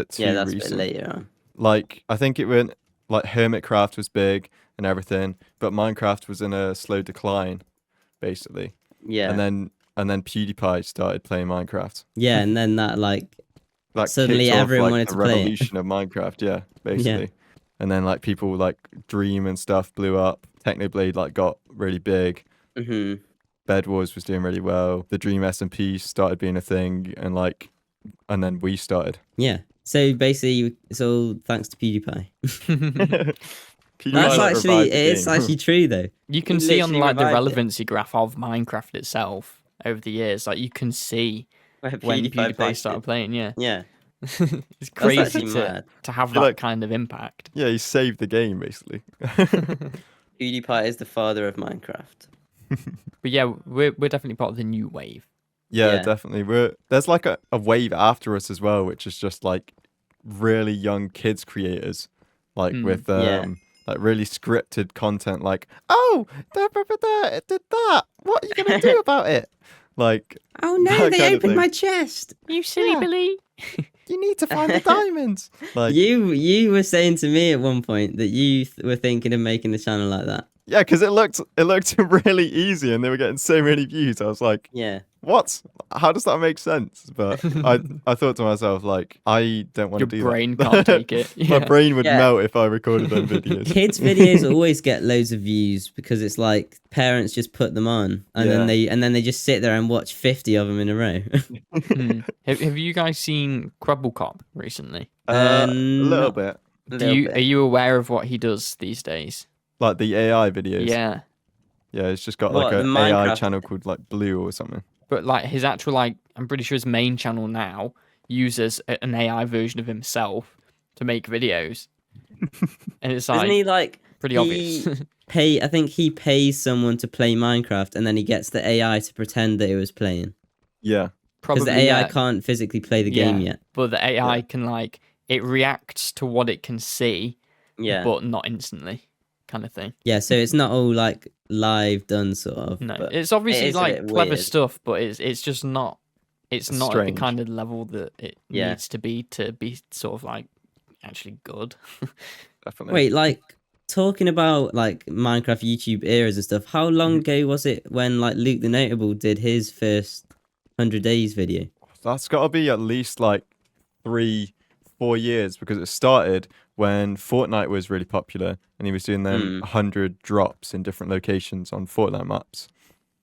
too Yeah, that's recent. a bit later on. Like I think it went like Hermitcraft was big and everything, but Minecraft was in a slow decline, basically. Yeah, And then PewDiePie started playing Minecraft. yeah, and then that like Like Suddenly kicked off, everyone like, wanted the to play it. revolution of Minecraft. Yeah, basically. And then like people like Dream and stuff blew up. Technoblade like got really big. hmm Bed Wars was doing really well. The Dream SMP started being a thing, and then we started. yeah. So basically, it's all thanks to PewDiePie. PewDiePie, That's like, actually revived the it's game. actually true though. You can He see on literally like the revived it. relevancy graph of Minecraft itself over the years. Like you can see Where when PewDiePie posted. started playing. Yeah, Yeah, it's that's crazy actually to mad. have You're that like- kind of impact. Yeah, he saved the game basically. PewDiePie is the father of Minecraft. But yeah, we're definitely part of the new wave. Yeah, Yeah. definitely. There's like a wave after us as well, which is just like really young kids creators, like with yeah. like really scripted content. Like, oh, it did that. What are you gonna do about it? Like, Oh That kind of thing. chest. You silly Yeah. Billy. you need to find the diamonds. Like, You were saying to me at one point that you were thinking of making the channel like that. yeah, because it looked really easy, and they were getting so many views. I was like, Yeah. what? How does that make sense? But I thought to myself, like, I don't want Your to do brain that. can't take it. My Yeah. brain would Yeah. melt if I recorded them videos. Kids videos always get loads of views because it's like parents just put them on and Yeah. then they just sit there and watch 50 of them in a row. Hmm. Have you guys seen Crubblecop recently? A little not bit. Are you aware of what he does these days? Like the AI videos. Yeah. Yeah, it's just got What, like the an AI Minecraft? channel called like Blue or something. But like his actual I'm pretty sure his main channel now uses an AI version of himself to make videos, and it's Isn't like he like pretty obvious. I think he pays someone to play Minecraft, and then he gets the AI to pretend that it was playing. Yeah. Because Probably the AI yeah, can't physically play the game yet. but the AI can like it reacts to what it can see, Yeah. but not instantly, kind of thing. Yeah, so it's not all like live done sort of. No, but it's obviously is a like bit clever weird. stuff, but it's just not. It's not at the strange. kind of level that it Yeah. needs to be sort of like actually good. Definitely. Wait, like talking about like Minecraft YouTube eras and stuff, how long ago was it when like Luke the Notable did his first 100 days video? That's got to be at least like 3-4 years, because it started when Fortnite was really popular and he was doing them 100 drops in different locations on Fortnite maps.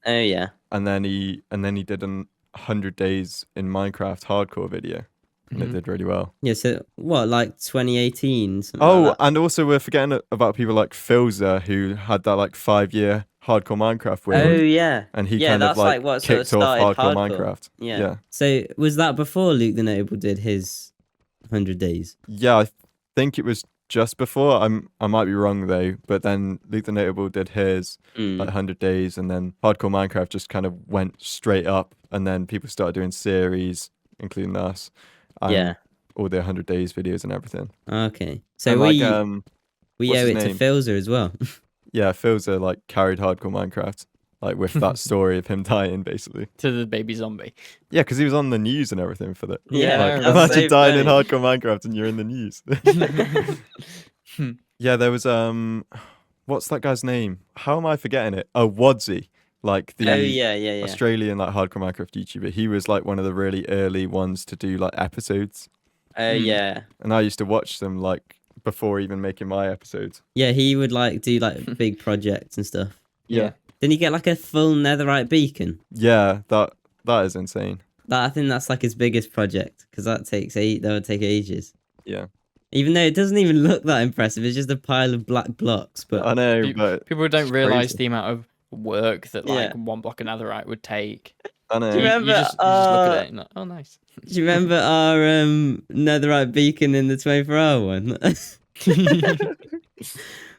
Oh yeah. And then he did an 100 days in Minecraft hardcore video, and it did really well. Yeah, so what, like 2018? Something Oh, like that? and also we're forgetting about people like Phobia, who had that like 5-year hardcore Minecraft win. Oh yeah. And he Yeah, kind of that's like like what sort of kicked off started hardcore hardcore. Minecraft. Yeah. So was that before Luke the Notable did his 100 days? Yeah, I think it was just before. I might be wrong though, but then Luke the Notable did his like 100 days, and then hardcore Minecraft just kind of went straight up, and then people started doing series, including us. And Yeah. all the 100 days videos and everything. Okay. So And we like we what's owe his it to name? Philza as well. yeah, Philza like carried hardcore Minecraft, like with that story of him dying basically. To the baby zombie. Yeah, because he was on the news and everything for that. Yeah, Like, that's imagine so dying in funny. hardcore Minecraft and you're in the news. Yeah, there was what's that guy's name? How am I forgetting it? Oh, Wadzy, like the Oh yeah. Australian like hardcore Minecraft YouTuber. He was like one of the really early ones to do like episodes, Oh yeah. and I used to watch them like before even making my episodes. Yeah, he would like do like big projects and stuff. Yeah. Didn't he get like a full netherite beacon? Yeah, that is insane. I think that's like his biggest project, because that would take ages. Yeah, Even though it doesn't even look that impressive, it's just a pile of black blocks. But I know, Pe- but People don't it's realize crazy. the amount of work that like Yeah. one block of netherite would take. I know. Do you remember, You just look at it and like, oh, nice. do you remember our netherite beacon in the 24-hour one?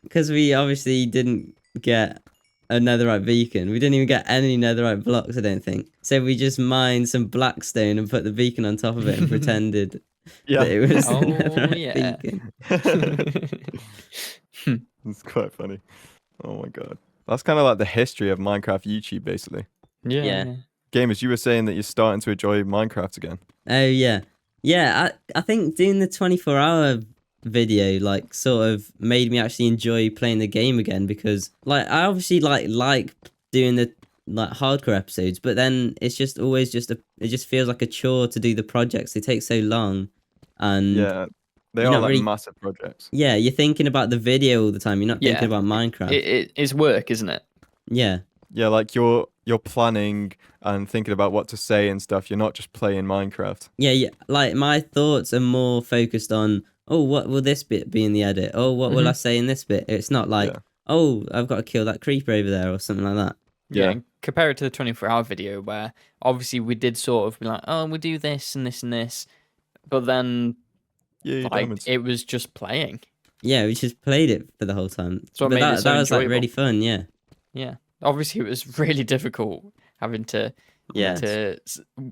Because we obviously didn't get a netherite beacon. We didn't even get any netherite blocks, I don't think. So we just mined some blackstone and put the beacon on top of it and pretended Yeah, that it was Oh, a netherite yeah. beacon. it's quite funny. Oh my god, that's kind of like the history of Minecraft YouTube, basically. Yeah. Gamers, you were saying that you're starting to enjoy Minecraft again. Oh yeah. Yeah, I think doing the 24-hour video like sort of made me actually enjoy playing the game again, because like I obviously like doing the like hardcore episodes, but then it's just always it just feels like a chore to do the projects. They take so long, and Yeah, they you're are not like really- massive projects. yeah, you're thinking about the video all the time. You're not thinking Yeah. about Minecraft. It's work, isn't it? Yeah. Yeah, like you're planning and thinking about what to say and stuff. You're not just playing Minecraft. Yeah, like my thoughts are more focused on, oh, what will this bit be in the edit? Oh, what will I say in this bit? It's not like, Yeah. oh, I've got to kill that creeper over there or something like that. Yeah. And compare it to the 24-hour video where obviously we did sort of be like, oh, we'll do this and this and this. But then Yeah, your like diamonds. it was just playing. Yeah, we just played it for the whole time. So it But made it so that was like enjoyable. really fun, yeah. Yeah. Obviously it was really difficult having to Yeah.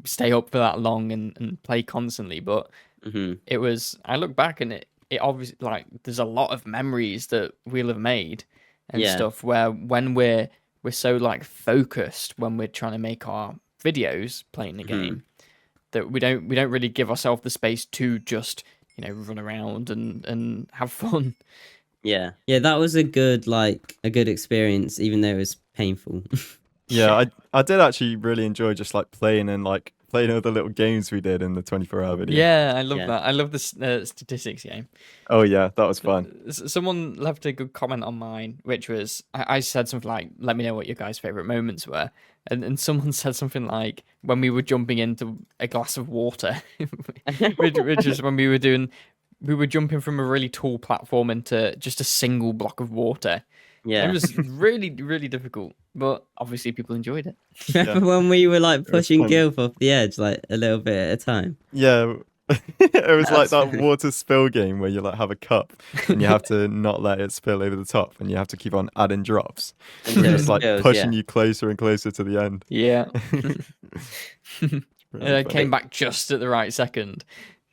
stay up for that long and play constantly, but Hmm. it was, I look back and it obviously like there's a lot of memories that we'll have made and Yeah. stuff where when we're so like focused when we're trying to make our videos playing the game that we don't really give ourselves the space to just run around and have fun. Yeah. Yeah, that was a good experience, even though it was painful. Yeah, I did actually really enjoy just like playing all the little games we did in the 24-hour video. Yeah, I love Yeah. that. I love the statistics game. Oh yeah, that was fun. Someone left a good comment on mine, which was I said something like, "Let me know what your guys' favorite moments were," and someone said something like when we were jumping into a glass of water, which is when we were jumping from a really tall platform into just a single block of water, Yeah. It was really, really difficult, but obviously people enjoyed it. Remember when we were like was pushing fun. Guilf off the edge like a little bit at a time? Yeah. It was like That's that funny. water spill game where you like have a cup and you have to not let it spill over the top and you have to keep on adding drops. Until And it it's like spills, pushing yeah. you closer and closer to the end. Yeah. Really I funny. came back just at the right second.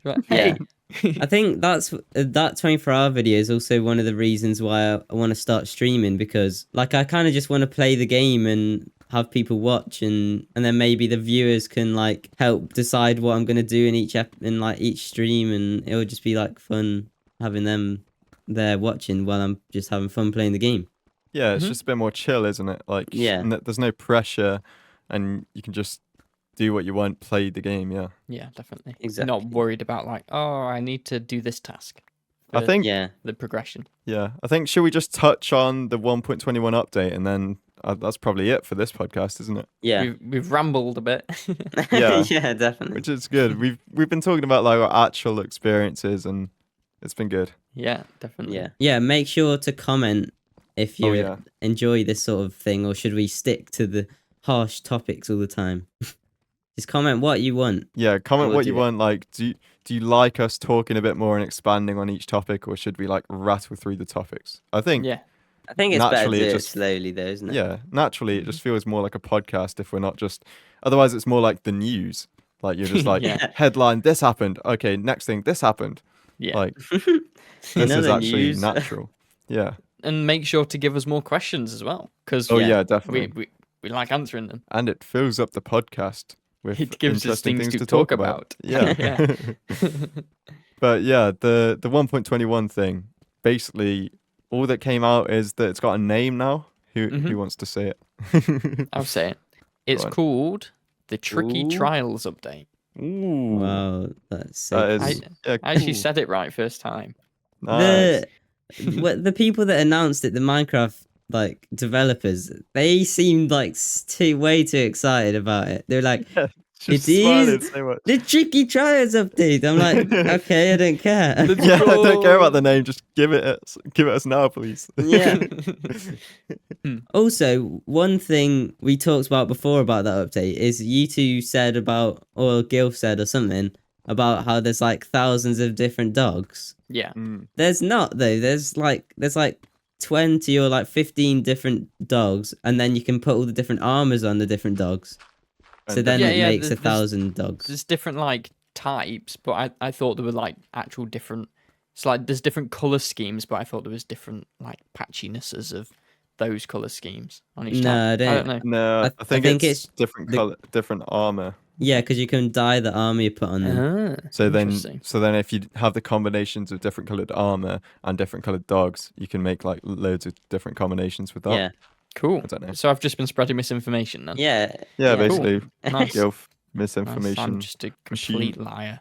Like, Yeah. hey. I think that 24-hour video is also one of the reasons why I want to start streaming, because like I kind of just want to play the game and have people watch, and then maybe the viewers can like help decide what I'm gonna do in each stream, and it'll just be like fun having them there watching while I'm just having fun playing the game. Yeah, it's Mhm. just a bit more chill, isn't it? Like, Yeah. there's no pressure and you can just do what you want, play the game, yeah. Yeah, definitely. Exactly. Not worried about like, oh, I need to do this task. I for think, Yeah. the progression. yeah, I think, should we just touch on the 1.21 update and then that's probably it for this podcast, isn't it? Yeah. We've rambled a bit. Yeah. Yeah, definitely. Which is good. We've been talking about like our actual experiences and it's been good. Yeah, definitely. Yeah. Yeah, make sure to comment if you Oh, yeah. enjoy this sort of thing, or should we stick to the harsh topics all the time? Just comment what you want. Yeah, comment We'll what you do it. want. Like, do you like us talking a bit more and expanding on each topic, or should we like rattle through the topics? I think, Yeah. I think it's better to Naturally, do it it just- slowly though, isn't it? yeah, naturally it just feels more like a podcast if we're not just. Otherwise, it's more like the news. Like you're just like Yeah. headline, this happened. Okay, next thing, this happened. Yeah. Like You this know is the actually news. natural. Yeah. And make sure to give us more questions as well, because Oh Yeah. yeah, definitely. we like answering them. And it fills up the podcast with It gives us interesting things things to to talk talk about. about. Yeah. But yeah, the 1.21 thing, basically all that came out is that it's got a name now. Who Mhm. wants to say it? I'll say it. It's on. called the Tricky Ooh. Trials update. Ooh. Wow, that's so That cool. is yeah, I actually cool. said it right first time. Nice. The people that announced it, the Minecraft like developers, they seemed like way too excited about it. They're like, Just it smiling is so much. the Tricky Trials update. I'm like, okay, I don't care. Let's Yeah, I don't care about go. the name. Just give it us now, please. Yeah. Also, one thing we talked about before about that update is you two said about, or Guilf said or something, about how there's like thousands of different dogs. Yeah. Mm. There's not though. There's like 20 or like 15 different dogs, and then you can put all the different armors on the different dogs. So And then Yeah, it yeah, makes there's- 1,000 dogs. There's different like types, but I thought there were like actual different. It's like there's different color schemes, but I thought there was different like patchinesses of those color schemes on each No, type. I I don't- don't know. No, I I think, think it's it's different the- color, different armor. Yeah, because you can dye the armor you put on them. Ah, So then, interesting. if you have the combinations of different colored armor and different colored dogs, you can make like loads of different combinations with that. Yeah, Cool. I don't know. So I've just been spreading misinformation then. yeah, Yeah, yeah. basically, Nice. Guilf Nice. I'm misinformation. just a machine. complete liar.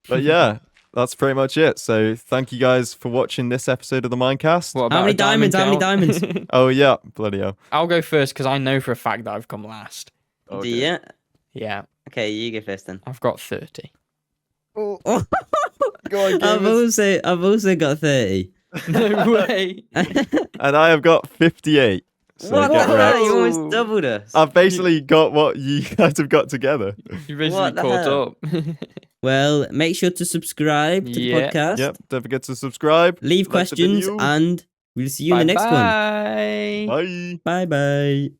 But yeah, that's pretty much it. So thank you guys for watching this episode of the Minecast. What How about many a diamond diamonds? How many count? Oh yeah, bloody hell. I'll go first because I know for a fact that I've come last. Okay. Do you? Yeah, Okay, you go first then. I've got 30. Go on, gamers. I've also got 30. No way. And I have got 58. So What get the hell? wrecked. You almost Whoa. doubled us. I've basically got what you guys have got together. You basically What the caught hell? up. Well, make sure to subscribe to the Yeah. podcast. Yep, don't forget to subscribe. Leave like the questions, video. and we'll see you in the next one. Bye. Bye. Bye bye.